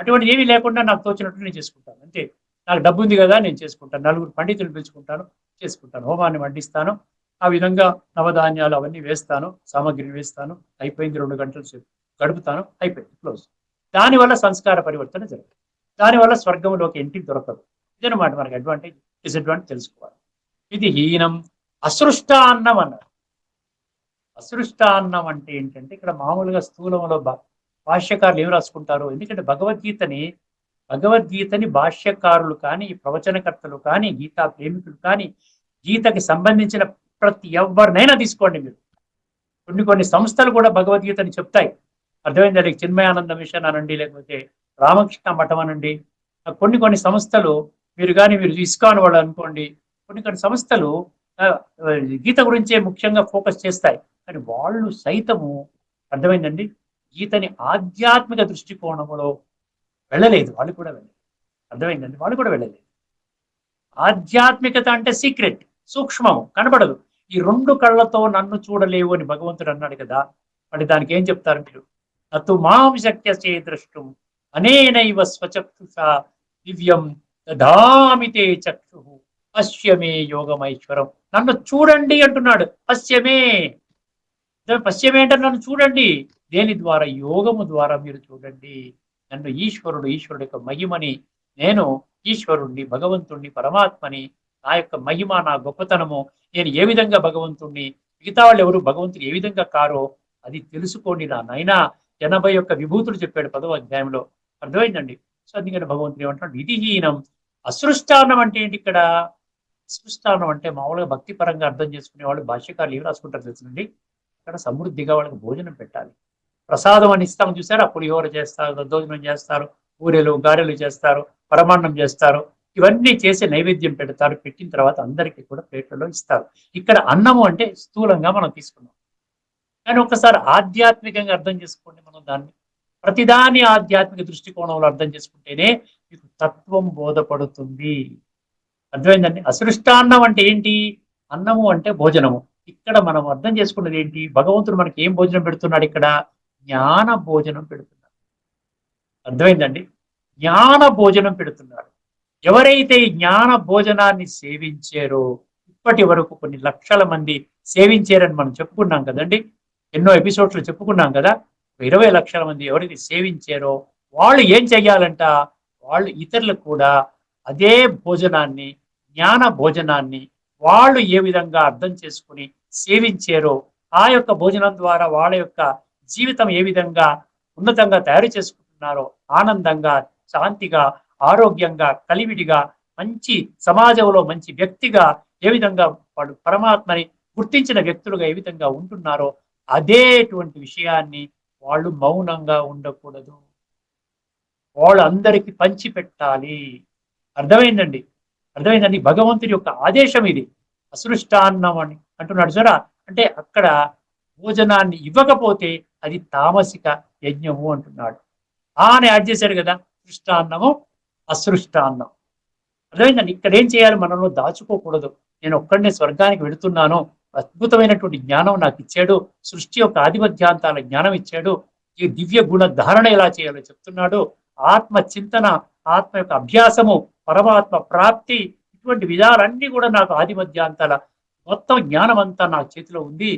అటువంటి ఏమీ లేకుండా నాకు తోచినట్టు నేను చేసుకుంటాను అంతే. నాకు డబ్బు ఉంది కదా నేను చేసుకుంటాను, నలుగురు పండితులు పిలుచుకుంటాను, చేసుకుంటాను, హోమాన్ని వడ్డిస్తాను, ఆ విధంగా నవధాన్యాలు అవన్నీ వేస్తాను, సామాగ్రిని వేస్తాను, అయిపోయింది, 2 గంటలు సేపు గడుపుతాను, అయిపోయింది, క్లోజ్. దానివల్ల సంస్కార పరివర్తన జరుగుతుంది. దానివల్ల స్వర్గంలోకి ఎంట్రీ దొరకదు. ఇదనమాట మనకి అడ్వాంటేజ్, డిసడ్వాంటేజ్ తెలుసుకోవాలి. ఇది హీనం. అసృష్టాన్నం అన్నారు. అసృష్టాన్నం అంటే ఏంటంటే ఇక్కడ మామూలుగా స్థూలంలో భాష్యకారులు ఏమి రాసుకుంటారు? ఎందుకంటే భగవద్గీతని భాష్యకారులు కానీ, ప్రవచనకర్తలు కానీ, గీతా ప్రేమికులు కానీ, గీతకి సంబంధించిన ప్రతి ఎవరినైనా తీసుకోండి మీరు. కొన్ని సంస్థలు కూడా భగవద్గీతని చెప్తాయి. అర్థమైంది. చిన్మయానంద మిషన్ అనండి, లేకపోతే రామకృష్ణ మఠం అనండి, కొన్ని సంస్థలు మీరు ఇస్కాన్ వాళ్ళు అనుకోండి, కొన్ని సంస్థలు గీత గురించే ముఖ్యంగా ఫోకస్ చేస్తాయి. కానీ వాళ్ళు సైతము, అర్థమైందండి, గీతని ఆధ్యాత్మిక దృష్టికోణంలో వెళ్ళలేదు. వాళ్ళు కూడా వెళ్ళలేదు. అర్థమైందండి. వాళ్ళు కూడా వెళ్ళలేదు. ఆధ్యాత్మికత అంటే సీక్రెట్, సూక్ష్మము, కనబడదు. ఈ 2 కళ్ళతో నన్ను చూడలేవు అని భగవంతుడు అన్నాడు కదా. మరి దానికి ఏం చెప్తారు మీరు? అతు మాం శక్యసే ద్రష్టుం అనేనైవ స్వచక్షుషా దివ్యం దదామితే చక్షు పశ్యమే యోగమైశ్వరం. నన్ను చూడండి అంటున్నాడు. పశ్యమే అంటే నన్ను చూడండి. దేని ద్వారా? యోగము ద్వారా మీరు చూడండి. నన్ను ఈశ్వరుడు యొక్క మహిమని, నేను ఈశ్వరుణ్ణి, భగవంతుణ్ణి, పరమాత్మని, నా యొక్క మహిమ, నా గొప్పతనము, నేను ఏ విధంగా భగవంతుణ్ణి, మిగతా వాళ్ళు ఎవరు భగవంతుడు ఏ విధంగా కారో అది తెలుసుకోండి నా నైనా. 81 విభూతులు చెప్పాడు 10వ అధ్యాయంలో. అర్థమైందండి. సో అందుకని భగవంతుడు ఏమంటాడు? విధిహీనం. అసృష్టానం అంటే ఏంటి ఇక్కడ? అసృష్టానం అంటే మామూలుగా భక్తి పరంగా అర్థం చేసుకునే వాళ్ళు భాష్యకారులు ఏమి రాసుకుంటారు తెలుసునండి. అక్కడ సమృద్ధిగా వాళ్ళకి భోజనం పెట్టాలి. ప్రసాదం అని ఇస్తాం చూసారా? పులిహోర చేస్తారు, దద్దోజనం చేస్తారు, ఊరెలు గారెలు చేస్తారు, పరమాన్నం చేస్తారు, ఇవన్నీ చేసి నైవేద్యం పెడతారు. పెట్టిన తర్వాత అందరికీ కూడా ప్లేట్లలో ఇస్తారు. ఇక్కడ అన్నము అంటే స్థూలంగా మనం తీసుకున్నాం. కానీ ఒకసారి ఆధ్యాత్మికంగా అర్థం చేసుకోండి. మనం దాన్ని ప్రతిదాని ఆధ్యాత్మిక దృష్టికోణంలో అర్థం చేసుకుంటేనే మీకు తత్వం బోధపడుతుంది. అర్థమైందండి. అసృష్టాన్నం అంటే ఏంటి? అన్నము అంటే భోజనము. ఇక్కడ మనం అర్థం చేసుకున్నది ఏంటి? భగవంతుడు మనకి ఏం భోజనం పెడుతున్నాడు? ఇక్కడ జ్ఞాన భోజనం పెడుతున్నాడు. అర్థమైందండి. జ్ఞాన భోజనం పెడుతున్నాడు. ఎవరైతే ఈ జ్ఞాన భోజనాన్ని సేవించారో ఇప్పటి వరకు కొన్ని లక్షల మంది సేవించారని మనం చెప్పుకున్నాం కదండి. ఎన్నో ఎపిసోడ్స్లో చెప్పుకున్నాం కదా. 20 లక్షల మంది ఎవరైతే సేవించారో వాళ్ళు ఏం చెయ్యాలంట, వాళ్ళు ఇతరులకు కూడా అదే భోజనాన్ని, జ్ఞాన భోజనాన్ని వాళ్ళు ఏ విధంగా అర్థం చేసుకుని సేవించారో ఆ యొక్క భోజనం ద్వారా వాళ్ళ యొక్క జీవితం ఏ విధంగా ఉన్నతంగా తయారు చేసుకుంటున్నారో, ఆనందంగా, శాంతిగా, ఆరోగ్యంగా, కలివిడిగా, మంచి సమాజంలో మంచి వ్యక్తిగా ఏ విధంగా వాళ్ళు పరమాత్మని గుర్తించిన వ్యక్తులుగా ఏ విధంగా ఉంటున్నారో అదేటువంటి విషయాన్ని వాళ్ళు మౌనంగా ఉండకూడదు, వాళ్ళు అందరికి పంచి పెట్టాలి. అర్థమైందండి? అర్థమైందండి? భగవంతుడి యొక్క ఆదేశం ఇది. అసృష్టాన్నం అని అంటున్నాడు సరా. అంటే అక్కడ భోజనాన్ని ఇవ్వకపోతే అది తామసిక యజ్ఞము అంటున్నాడు. అని యాడ్ చేశాడు కదా, సృష్టాన్నము అసృష్టాన్నం. అర్థమైందండి? ఇక్కడ ఏం చేయాలి, మనలో దాచుకోకూడదు. నేను ఒక్కడనే స్వర్గానికి వెళుతున్నాను, అద్భుతమైనటువంటి జ్ఞానం నాకు ఇచ్చాడు, సృష్టి యొక్క ఆధిపత్యాంతాల జ్ఞానం ఇచ్చాడు, ఈ దివ్య గుణ ధారణ ఎలా చేయాలో చెప్తున్నాడు, ఆత్మ చింతన, ఆత్మ యొక్క అభ్యాసము, పరమాత్మ ప్రాప్తి, ఇటువంటి విధాలన్నీ కూడా నాకు ఆధిపత్యాంతాల మొత్తం జ్ఞానం అంతా నా చేతిలో ఉంది.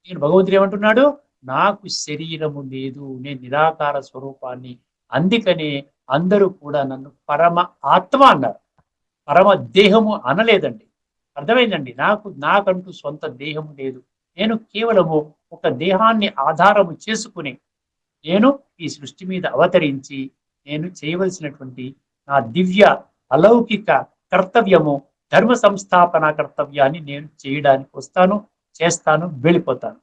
నేను భగవంతుడు ఏమంటున్నాడు, నాకు శరీరము లేదు, నేను నిరాకార స్వరూపాన్ని, అందుకనే అందరూ కూడా నన్ను పరమ ఆత్మ అన్నారు, పరమ దేహము అనలేదండి. అర్థమైందండి? నాకంటూ సొంత దేహము లేదు, నేను కేవలము ఒక దేహాన్ని ఆధారము చేసుకుని నేను ఈ సృష్టి మీద అవతరించి నేను చేయవలసినటువంటి నా దివ్య అలౌకిక కర్తవ్యము, ధర్మ సంస్థాపన కర్తవ్యాన్ని నేను చేయడానికి వస్తాను, చేస్తాను, వెళ్ళిపోతాను.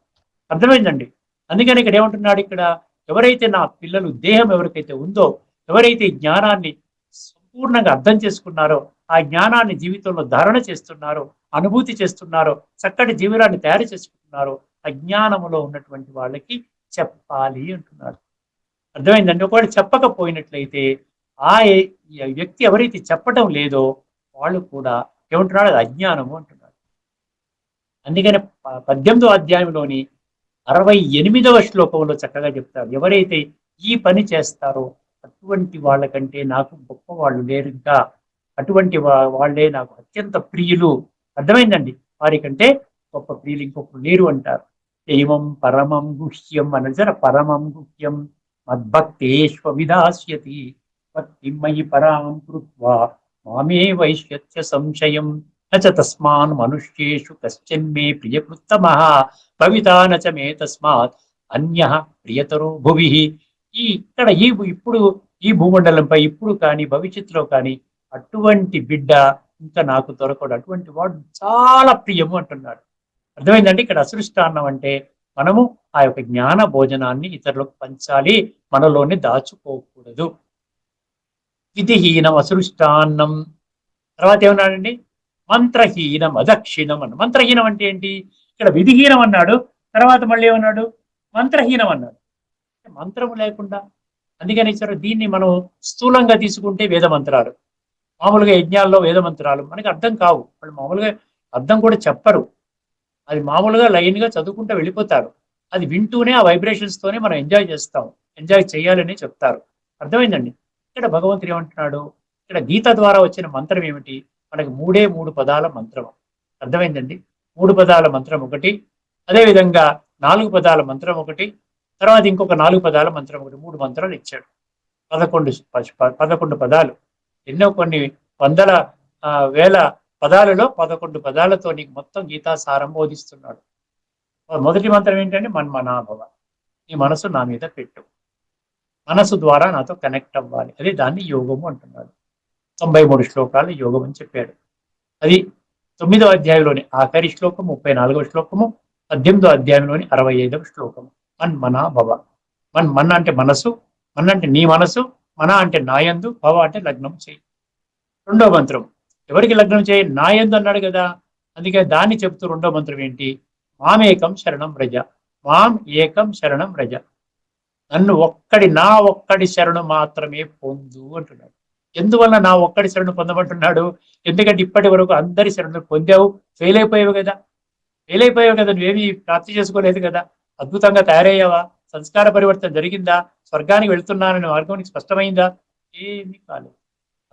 అర్థమైందండి? అందుకని ఇక్కడ ఏమంటున్నాడు, ఇక్కడ ఎవరైతే నా పిల్లలు దేహం ఎవరికైతే ఉందో, ఎవరైతే జ్ఞానాన్ని సంపూర్ణంగా అర్థం చేసుకున్నారో, ఆ జ్ఞానాన్ని జీవితంలో ధారణ చేస్తున్నారో, అనుభూతి చేస్తున్నారో, చక్కటి జీవనాన్ని తయారు చేసుకుంటున్నారో, అజ్ఞానములో ఉన్నటువంటి వాళ్ళకి చెప్పాలి అంటున్నాడు. అర్థమైందండి? ఒకవేళ చెప్పకపోయినట్లయితే ఆ వ్యక్తి ఎవరైతే చెప్పటం లేదో వాళ్ళు కూడా ఏమంటున్నాడు, అది అజ్ఞానము అంటున్నాడు. అందుకని 18వ అధ్యాయంలోని 68వ శ్లోకంలో చక్కగా చెప్తారు, ఎవరైతే ఈ పని చేస్తారో అటువంటి వాళ్ళకంటే నాకు గొప్ప వాళ్ళు లేరు, ఇంకా అటువంటి వాళ్ళే నాకు అత్యంత ప్రియులు. అర్థమైందండి? వారికంటే గొప్ప ప్రియులు ఇంకొకరు లేరు అంటారు. దైవం పరమం గుహ్యం అనజర పరమం గుహ్యం మద్భక్తేష్వ విదాస్యతి భక్తిమయి పరాం కృత్వా మామే వైశ్యత్య సంశయం నచ తస్మాన్ మనుష్యేషు కశ్చన్మే ప్రియకృత్తమః భవితా నచ మే తస్మాత్ అన్యః ప్రియతరో భువి. ఇక్కడ ఇప్పుడు ఈ భూమండలంపై ఇప్పుడు కానీ భవిష్యత్తులో కానీ అటువంటి బిడ్డ ఇంకా నాకు దొరకడు, అటువంటి వాడు చాలా ప్రియము అంటున్నాడు. అర్థమైందండి? ఇక్కడ అసృష్టాన్నం అంటే మనము ఆ యొక్క జ్ఞాన భోజనాన్ని ఇతరులకు పంచాలి, మనలోనే దాచుకోకూడదు. విధిహీనం అసృష్టాన్నం. తర్వాత ఏమన్నాడండి, మంత్రహీనం అదక్షిణం అన్న. మంత్రహీనం అంటే ఏంటి, ఇక్కడ విధిహీనం అన్నాడు, తర్వాత మళ్ళీ ఏమన్నాడు, మంత్రహీనం అన్నాడు. మంత్రము లేకుండా, అందుకని ఇచ్చారు దీన్ని మనం స్థూలంగా తీసుకుంటే వేద మంత్రాలు, మామూలుగా యజ్ఞాల్లో వేద మంత్రాలు మనకి అర్థం కావు, వాళ్ళు మామూలుగా అర్థం కూడా చెప్పరు, అది మామూలుగా లైన్గా చదువుకుంటూ వెళ్ళిపోతారు, అది వింటూనే ఆ వైబ్రేషన్స్ తోనే మనం ఎంజాయ్ చేస్తాం, ఎంజాయ్ చేయాలని చెప్తారు. అర్థమైందండి? ఇక్కడ భగవంతుడు ఏమంటున్నాడు, ఇక్కడ గీత ద్వారా వచ్చిన మంత్రం ఏమిటి, మనకి 3 పదాల మంత్రం. అర్థమైందండి? 3 పదాల మంత్రం ఒకటి, అదేవిధంగా 4 పదాల మంత్రం ఒకటి, తర్వాత ఇంకొక 4 పదాల మంత్రం ఒకటి, 3 మంత్రాలు ఇచ్చాడు. 11 పదాలు, ఎన్నో కొన్ని వందల వేల పదాలలో 11 పదాలతో నీకు మొత్తం గీతా సారం బోధిస్తున్నాడు. మొదటి మంత్రం ఏంటంటే మన్మనాభవ, నీ మనసు నా మీద పెట్టు, మనసు ద్వారా నాతో కనెక్ట్ అవ్వాలి, అదే దాన్ని యోగము అంటున్నాడు. 93 శ్లోకాలు యోగం అని చెప్పాడు. అది 9వ అధ్యాయంలోని ఆఖరి శ్లోకం, 34వ శ్లోకము, 18వ అధ్యాయంలోని 65వ శ్లోకము. మన్మనాభవ. మన్ అంటే మనసు, మన్ అంటే నీ మనసు, మన అంటే నాయందు, భవ అంటే లగ్నం చేయి. రెండో మంత్రం ఎవరికి లగ్నం చేయి, నాయందు అన్నాడు కదా, అందుకే దాన్ని చెప్తూ రెండో మంత్రం ఏంటి, మామేకం శరణం రజ, మాం ఏకం శరణం రజ, నన్ను నా ఒక్కడి శరణు మాత్రమే పొందు అంటున్నాడు. ఎందువల్ల నా ఒక్కడి శరణు పొందమంటున్నాడు, ఎందుకంటే ఇప్పటి వరకు అందరి శరణు పొందావు, ఫెయిల్ అయిపోయావు కదా, నువ్వేమీ ప్రాప్తి చేసుకోలేదు కదా, అద్భుతంగా తయారయ్యావా, సంస్కార పరివర్తన జరిగిందా, స్వర్గానికి వెళుతున్నానని మార్గం నీకు స్పష్టమైందా, ఏమీ కాలేదు.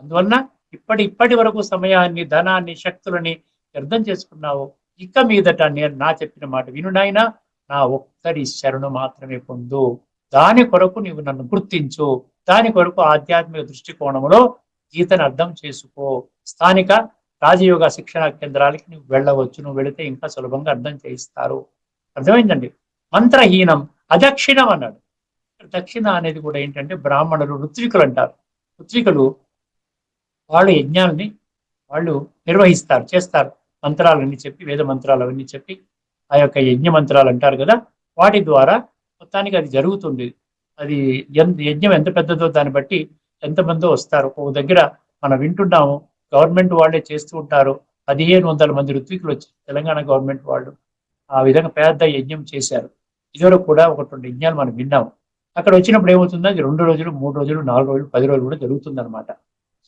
అందువలన ఇప్పటి వరకు సమయాన్ని, ధనాన్ని, శక్తులని వ్యర్థం చేసుకున్నావు. ఇక మీదట నేను నా చెప్పిన మాట వినునైనా నా ఒక్కరి శరణు మాత్రమే పొందు. దాని కొరకు నీవు నన్ను గుర్తించు. దాని కొరకు ఆధ్యాత్మిక దృష్టికోణంలో గీతను అర్థం చేసుకో. స్థానిక రాజయోగ శిక్షణ కేంద్రాలకి నువ్వు వెళ్ళవచ్చు. నువ్వు వెళితే ఇంకా సులభంగా అర్థం చేయిస్తారు. అర్థమైందండి. మంత్రహీనం అదక్షిణం అన్నాడు. దక్షిణ అనేది కూడా ఏంటంటే బ్రాహ్మణులు ఋత్వికులు అంటారు. ఋత్వికులు వాళ్ళు యజ్ఞాలని వాళ్ళు నిర్వహిస్తారు, చేస్తారు. మంత్రాలన్నీ చెప్పి, వేద మంత్రాలు అవన్నీ చెప్పి, ఆ యొక్క యజ్ఞ మంత్రాలు అంటారు కదా, వాటి ద్వారా మొత్తానికి అది జరుగుతుంది. అది యజ్ఞం ఎంత పెద్దదో దాన్ని బట్టి ఎంతమందో వస్తారు. ఒక దగ్గర మనం వింటున్నాము, గవర్నమెంట్ వాళ్ళే చేస్తూ ఉంటారు. 1500 మంది ఋత్వికులు వచ్చి తెలంగాణ గవర్నమెంట్ వాళ్ళు ఆ విధంగా పెద్ద యజ్ఞం చేశారు. ఇదివరకు కూడా ఒక 2 యజ్ఞాలు మనం విన్నాము. అక్కడ వచ్చినప్పుడు ఏమవుతుందో అది 2 రోజులు, 3 రోజులు, 4 రోజులు, 10 రోజులు కూడా జరుగుతుంది అనమాట.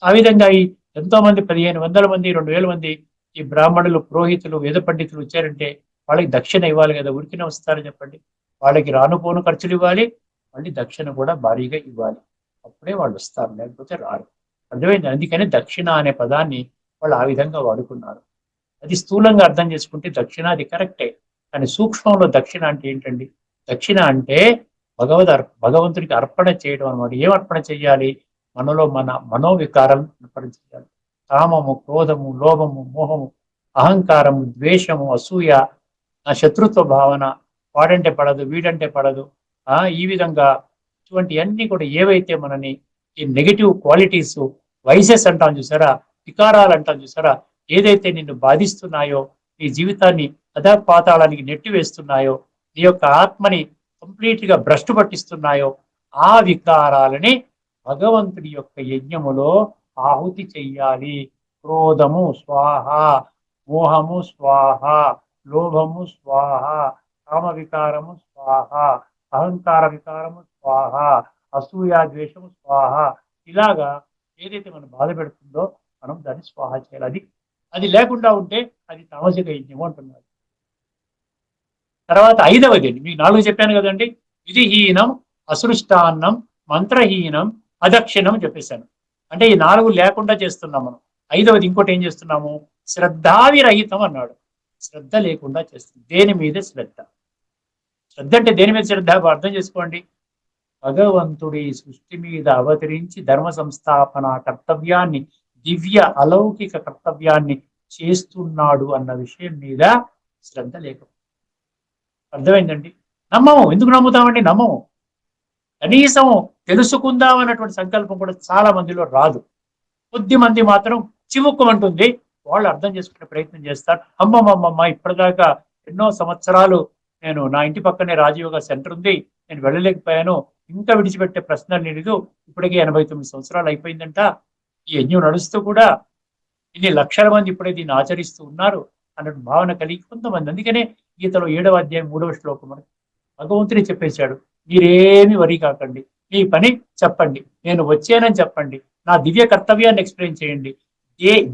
ఆ విధంగా ఈ ఎంతో మంది 1500 మంది, 2000 మంది ఈ బ్రాహ్మణులు, పురోహితులు, వేద పండితులు వచ్చారంటే వాళ్ళకి దక్షిణ ఇవ్వాలి కదా. ఉరికినే వస్తారని చెప్పండి. వాళ్ళకి రానుపోను ఖర్చులు ఇవ్వాలి, మళ్ళీ దక్షిణ కూడా భారీగా ఇవ్వాలి. అప్పుడే వాళ్ళు వస్తారు, లేకపోతే రారు. అర్థమైంది. అందుకని దక్షిణ అనే పదాన్ని వాళ్ళు ఆ విధంగా వాడుకున్నారు. అది స్థూలంగా అర్థం చేసుకుంటే దక్షిణ అది కరెక్టే. కానీ సూక్ష్మంలో దక్షిణ అంటే ఏంటండి? దక్షిణ అంటే భగవంతుడికి అర్పణ చేయడం అనమాట. ఏం అర్పణ చేయాలి? మనలో మన మనోవికారాలను అర్పణ చేయాలి. కామము, క్రోధము, లోభము, మోహము, అహంకారము, ద్వేషము, అసూయ, శత్రుత్వ భావన, వాడంటే పడదు, వీడంటే పడదు, ఈ విధంగా ఇటువంటి అన్ని కూడా ఏవైతే మనని ఈ నెగిటివ్ క్వాలిటీస్, వైసెస్ అంటాం చూసారా, వికారాలు అంటాం చూసారా, ఏదైతే నిన్ను బాధిస్తున్నాయో, నీ జీవితాన్ని అధపాతాళానికి నెట్టివేస్తున్నాయో, నీ యొక్క ఆత్మని కంప్లీట్ గా భ్రష్టు పట్టిస్తున్నాయో, ఆ వికారాలని భగవంతుడి యొక్క యజ్ఞములో ఆహుతి చెయ్యాలి. క్రోధము స్వాహ, మోహము స్వాహ, లోభము స్వాహ, కామ వికారము స్వాహ, అహంకార వికారము స్వాహ, అసూయ ద్వేషము స్వాహ. ఇలాగా ఏదైతే మనం బాధ పెడుతుందో మనం దాన్ని స్వాహ చేయాలి. అది లేకుండా ఉంటే అది తామసిక యజ్ఞము అంటున్నారు. తర్వాత 5వది, మీకు 4 చెప్పాను కదండి. విధిహీనం, అసృష్టాన్నం, మంత్రహీనం, అదక్షిణం చెప్పేశాను. అంటే ఈ 4 లేకుండా చేస్తున్నాం మనం. 5వది ఇంకోటి ఏం చేస్తున్నాము? శ్రద్ధావిరహితం అన్నాడు. శ్రద్ధ లేకుండా చేస్తుంది. దేని మీద శ్రద్ధ? శ్రద్ధ అంటే దేని మీద శ్రద్ధ? అర్థం చేసుకోండి. భగవంతుడి సృష్టి మీద అవతరించి ధర్మ సంస్థాపన కర్తవ్యాన్ని, దివ్య అలౌకిక కర్తవ్యాన్ని చేస్తున్నాడు అన్న విషయం మీద శ్రద్ధ లేకపోతే. అర్థమైందండి. నమ్మము. ఎందుకు నమ్ముతామండి? నమ్మము. కనీసం తెలుసుకుందాం అన్నటువంటి సంకల్పం కూడా చాలా మందిలో రాదు. కొద్ది మంది మాత్రం చివుక్కుమంటుంది. వాళ్ళు అర్థం చేసుకునే ప్రయత్నం చేస్తారు. అమ్మమ్మమ్మ, ఇప్పటిదాకా ఎన్నో సంవత్సరాలు నేను, నా ఇంటి పక్కనే రాజయోగ సెంటర్ ఉంది, నేను వెళ్ళలేకపోయాను, ఇంకా విడిచిపెట్టే ప్రశ్న లేదు. ఇప్పటికే 89 సంవత్సరాలు అయిపోయిందంట. ఈ యజ్ఞం నడుస్తూ కూడా ఇన్ని లక్షల మంది ఇప్పుడే దీన్ని ఆచరిస్తూ ఉన్నారు అన్నట్టు భావన కలిగి కొంతమంది. అందుకనే గీతలో 7వ అధ్యాయం 3వ శ్లోకం మనకి భగవంతుడే చెప్పేశాడు, మీరేమి వరి కాకండి, మీ పని చెప్పండి, నేను వచ్చానని చెప్పండి, నా దివ్య కర్తవ్యాన్ని ఎక్స్ప్లెయిన్ చేయండి,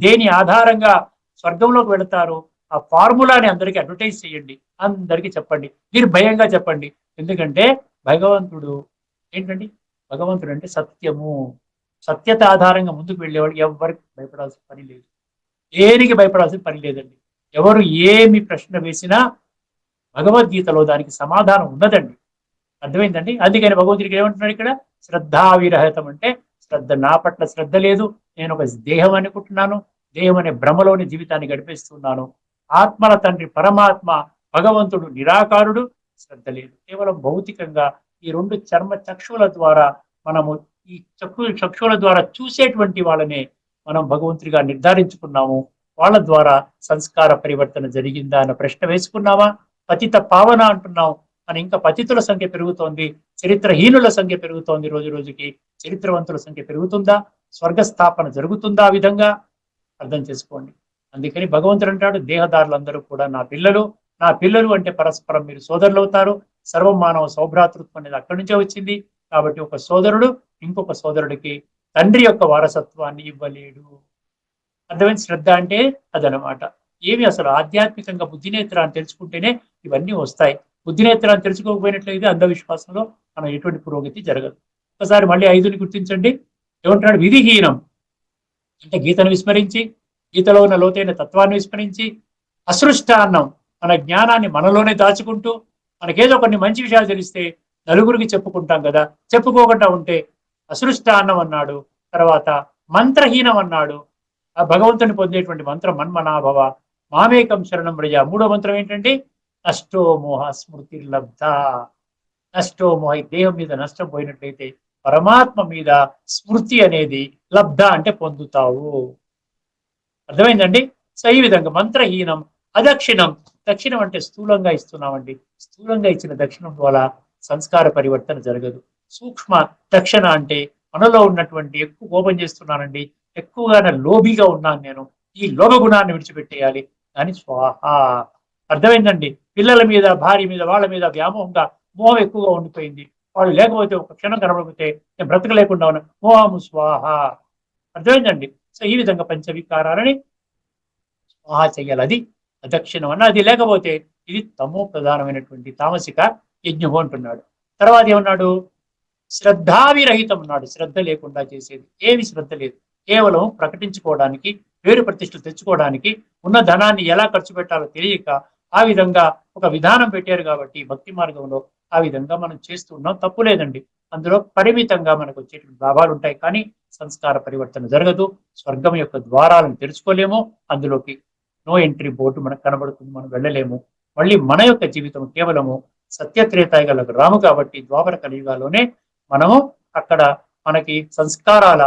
దేని ఆధారంగా స్వర్గంలోకి వెళతారు ఆ ఫార్ములాని అందరికీ అడ్వర్టైజ్ చేయండి, అందరికీ చెప్పండి, మీరు భయంగా చెప్పండి. ఎందుకంటే భగవంతుడు ఏంటండి? భగవంతుడు అంటే సత్యము. సత్యత ఆధారంగా ముందుకు వెళ్ళేవాడు ఎవరికి భయపడాల్సిన పని లేదు. దేనికి భయపడాల్సిన పని లేదండి. ఎవరు ఏమి ప్రశ్న వేసినా భగవద్గీతలో దానికి సమాధానం ఉన్నదండి. అర్థమైందండి. అందుకని భగవంతుడికి ఏమంటున్నాడు ఇక్కడ? శ్రద్ధావిరహితం అంటే శ్రద్ధ, నా పట్ల శ్రద్ధ లేదు, నేను ఒక దేహం అనుకుంటున్నాను, దేహం అనే భ్రమలోని జీవితాన్ని గడిపేస్తున్నాను. ఆత్మల తండ్రి పరమాత్మ భగవంతుడు నిరాకారుడు, శ్రద్ధ లేదు. కేవలం భౌతికంగా ఈ 2 చర్మ చక్షువుల ద్వారా మనము ఈ చక్షువుల ద్వారా చూసేటువంటి వాళ్ళనే మనం భగవంతుడిగా నిర్ధారించుకున్నాము. వాళ్ళ ద్వారా సంస్కార పరివర్తన జరిగిందా అన్న ప్రశ్న వేసుకున్నామా? పతిత పావన అంటున్నాం, అని ఇంకా పతితుల సంఖ్య పెరుగుతోంది, చరిత్రహీనుల సంఖ్య పెరుగుతోంది, రోజు రోజుకి చరిత్రవంతుల సంఖ్య పెరుగుతుందా? స్వర్గస్థాపన జరుగుతుందా? ఆ విధంగా అర్థం చేసుకోండి. అందుకని భగవంతుడు అంటాడు, దేహదారులందరూ కూడా నా పిల్లలు. నా పిల్లలు అంటే పరస్పరం మీరు సోదరులు అవుతారు. సర్వ మానవ సౌభ్రాతృత్వం అనేది అక్కడి నుంచే వచ్చింది. కాబట్టి ఒక సోదరుడు ఇంకొక సోదరుడికి తండ్రి యొక్క వారసత్వాన్ని ఇవ్వలేడు. అర్థమైన శ్రద్ధ అంటే అదనమాట. ఏమి అసలు ఆధ్యాత్మికంగా బుద్ధినేత్రాన్ని తెలుసుకుంటేనే ఇవన్నీ వస్తాయి. బుద్ధినేత్రాన్ని తెలుసుకోకపోయినట్లయితే అంధవిశ్వాసంలో మనం ఎటువంటి పురోగతి జరగదు. ఒకసారి మళ్ళీ 5ని గుర్తించండి. ఏమంటున్నాడు? విధిహీనం అంటే గీతను విస్మరించి, గీతలో ఉన్న లోతైన తత్వాన్ని విస్మరించి, అసృష్టాన్నం మన జ్ఞానాన్ని మనలోనే దాచుకుంటూ మనకేదో కొన్ని మంచి విషయాలు తెలిస్తే నలుగురికి చెప్పుకుంటాం కదా, చెప్పుకోకుండా ఉంటే అసృష్టాన్నం అన్నాడు. తర్వాత మంత్రహీనం అన్నాడు. ఆ భగవంతుని పొందేటువంటి మంత్రం మన్మనాభవ మామేకం శరణం వ్రజ. మూడో మంత్రం ఏంటంటే నష్టో మోహ స్మృతి లబ్ధ. నష్టో మోహ, దేహం మీద నష్టం పోయినట్లయితే పరమాత్మ మీద స్మృతి అనేది లబ్ధ అంటే పొందుతావు. అర్థమైందండి? సో ఈ విధంగా మంత్రహీనం అదక్షిణం. దక్షిణం అంటే స్థూలంగా ఇస్తున్నామండి. స్థూలంగా ఇచ్చిన దక్షిణం వల్ల సంస్కార పరివర్తన జరగదు. సూక్ష్మ దక్షిణ అంటే మనలో ఉన్నటువంటి ఎక్కువ కోపం చేస్తున్నానండి, ఎక్కువగా లోభిగా ఉన్నాను నేను, ఈ లోభ గుణాన్ని విడిచిపెట్టేయాలి అని స్వాహ. అర్థమైందండి? పిల్లల మీద, భార్య మీద, వాళ్ళ మీద వ్యామోహంగా మోహం ఎక్కువగా ఉండిపోయింది. వాళ్ళు లేకపోతే ఒక క్షణం కనబడితే నేను బ్రతకలేకుండా ఉన్నా, మోహము స్వాహ. అర్థమైందండి? సో ఈ విధంగా పంచవికారాలని స్వాహ చెయ్యాలి. అది అదక్షిణం అన్న. అది లేకపోతే ఇది తమో ప్రధానమైనటువంటి తామసిక యజ్ఞము అంటున్నాడు. తర్వాత ఏమన్నాడు? శ్రద్ధావిరహితం అన్నాడు. శ్రద్ధ లేకుండా చేసేది ఏమి శ్రద్ధ లేదు. కేవలం ప్రకటించుకోవడానికి, పేరు ప్రతిష్టలు తెచ్చుకోవడానికి, ఉన్న ధనాన్ని ఎలా ఖర్చు పెట్టాలో తెలియక ఆ విధంగా ఒక విధానం పెట్టారు కాబట్టి భక్తి మార్గంలో ఆ విధంగా మనం చేస్తూ ఉన్నాం. తప్పు లేదండి. అందులో పరిమితంగా మనకు వచ్చేటువంటి లాభాలు ఉంటాయి, కానీ సంస్కార పరివర్తన జరగదు. స్వర్గం యొక్క ద్వారాలను తెరుచుకోలేము. అందులోకి నో ఎంట్రీ బోర్డు మనకు కనబడుతుంది, మనం వెళ్ళలేము. మళ్ళీ మన యొక్క జీవితం కేవలము సత్యత్రేతాయుగాలకు రాము కాబట్టి ద్వాపర కలియుగాలోనే మనము అక్కడ మనకి సంస్కారాల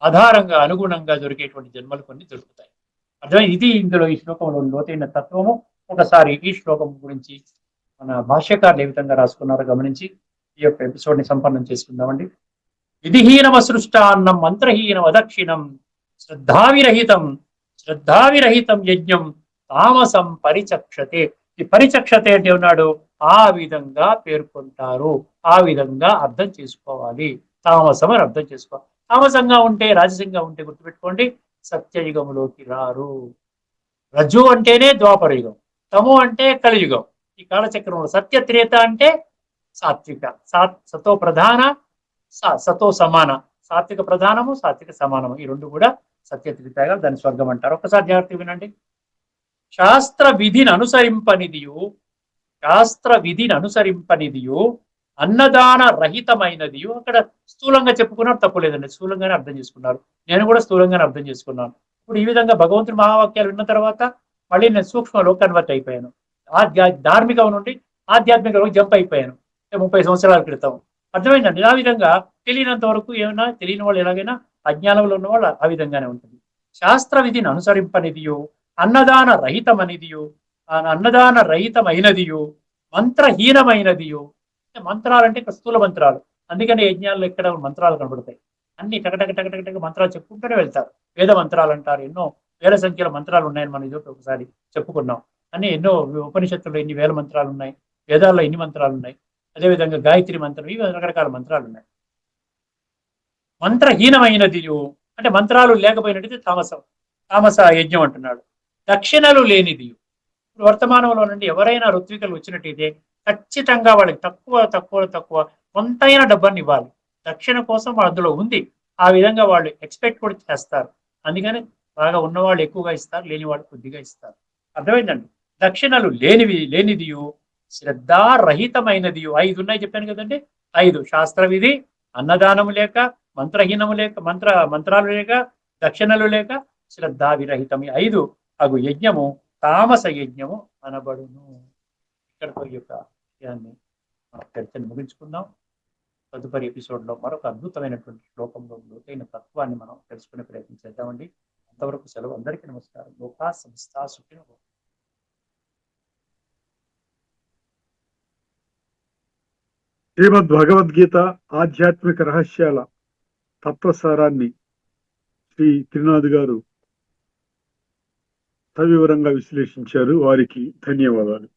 ఆధారంగా అనుగుణంగా దొరికేటువంటి జన్మలు కొన్ని దొరుకుతాయి. అర్థమైంది? ఇది ఇందులో ఈ శ్లోకంలో లోతైన తత్వము. ఒకసారి ఈ శ్లోకం గురించి మన భాష్యకారులు ఏ విధంగా రాసుకున్నారో గమనించి ఈ యొక్క ఎపిసోడ్ ని సంపన్నం చేసుకుందామండి. విధిహీనం అసృష్టాన్నం మంత్రహీనం అదక్షిణం శ్రద్ధావిరహితం శ్రద్ధావిరహితం యజ్ఞం తామసం పరిచక్షతే. ఈ పరిచక్షతే అంటే ఉన్నాడు ఆ విధంగా పేర్కొంటారు, ఆ విధంగా అర్థం చేసుకోవాలి. తామసం అని అర్థం చేసుకోవాలి. తామసంగా ఉంటే, రాజసంగా ఉంటే గుర్తుపెట్టుకోండి, సత్యయుగములోకి రారు. రజ్జు అంటేనే ద్వాపర యుగం, తము అంటే కలియుగం. ఈ కాలచక్రంలో సత్య త్రేత అంటే సాత్విక, సతో ప్రధాన, సతో సమాన. సాత్విక ప్రధానము, సాత్విక సమానము, ఈ రెండు కూడా సత్య త్రేతగా దాని స్వర్గం అంటారు. ఒక్కసారి జాగ్రత్త వినండి. శాస్త్ర విధిని అనుసరింపనిదియు, శాస్త్ర విధిని అనుసరింపనిదియు అన్నదాన రహితమైనదియు. అక్కడ స్థూలంగా చెప్పుకున్నారు, తప్పు లేదండి, స్థూలంగానే అర్థం చేసుకున్నారు. నేను కూడా స్థూలంగానే అర్థం చేసుకున్నాను. ఇప్పుడు ఈ విధంగా భగవంతుడి మహావాక్యాలు విన్న తర్వాత మళ్ళీ నేను సూక్ష్మలో కన్వర్ట్ అయిపోయాను. ధార్మికం నుండి ఆధ్యాత్మికంలోకి జంప్ అయిపోయాను 30 సంవత్సరాల క్రితం. అర్థమైందండి? ఆ విధంగా తెలియనంత వరకు ఏమైనా, తెలియని వాళ్ళు ఎలాగైనా అజ్ఞానంలో ఉన్న వాళ్ళు ఆ విధంగానే ఉంటుంది. శాస్త్ర విధిని అనుసరింపనిదియు అన్నదాన రహితమనిదియు, అన్నదాన రహితమైనదియు మంత్రహీనమైనదియు. మంత్రాలు అంటే స్థూల మంత్రాలు, అందుకని యజ్ఞాల్లో ఎక్కడ మంత్రాలు కనబడతాయి. అన్ని టకటక టకటక టక మంత్రాలు చెప్పుకుంటూనే వెళ్తారు. వేద మంత్రాలు అంటారు. ఎన్నో వేల సంఖ్యలో మంత్రాలు ఉన్నాయని మనం ఇదొక ఒకసారి చెప్పుకున్నాం. అన్ని ఎన్నో ఉపనిషత్తుల్లో ఎన్ని వేల మంత్రాలు ఉన్నాయి, వేదాల్లో ఎన్ని మంత్రాలు ఉన్నాయి. అదేవిధంగా గాయత్రి మంత్రం, ఇవి రకరకాల మంత్రాలు ఉన్నాయి. మంత్రహీనమైనది అంటే మంత్రాలు లేకపోయినట్టు తామసం, తామస యజ్ఞం అంటున్నాడు. దక్షిణలు లేనిది. ఇప్పుడు వర్తమానంలో నుండి ఎవరైనా ఋత్వికలు వచ్చినట్టయితే ఖచ్చితంగా వాళ్ళకి తక్కువ తక్కువ తక్కువ కొంతైన డబ్బుని ఇవ్వాలి. దక్షిణ కోసం అందులో ఉంది. ఆ విధంగా వాళ్ళు ఎక్స్పెక్ట్ కూడా చేస్తారు. అందుకని బాగా ఉన్నవాళ్ళు ఎక్కువగా ఇస్తారు, లేని వాళ్ళు కొద్దిగా ఇస్తారు. అర్థమైందండి? దక్షిణలు లేనిదియు శ్రద్ధారహితమైనదియు. 5 ఉన్నాయి చెప్పాను కదండి. 5 శాస్త్ర విధి, అన్నదానము లేక, మంత్రహీనము లేక, మంత్రాలు లేక, దక్షిణలు లేక, శ్రద్ధా విరహితం. 5 అగు యజ్ఞము తామస యజ్ఞము అనబడును. ఇక్కడతో ఈ యొక్క విషయాన్ని మనం చర్చను ముగించుకుందాం. తదుపరి ఎపిసోడ్లో మరొక అద్భుతమైనటువంటి శ్లోకంలో లోతైన తత్వాన్ని మనం తెలుసుకునే ప్రయత్నం చేద్దామండి. అంతవరకు సెలవు. అందరికీ నమస్కారం. లోకా సంస్థా సుఖినో. శ్రీమద్ భగవద్గీత ఆధ్యాత్మిక రహస్యాల తత్వసారాన్ని శ్రీ త్రినాథ్ గారు సవివరంగా విశ్లేషించారు. వారికి ధన్యవాదాలు.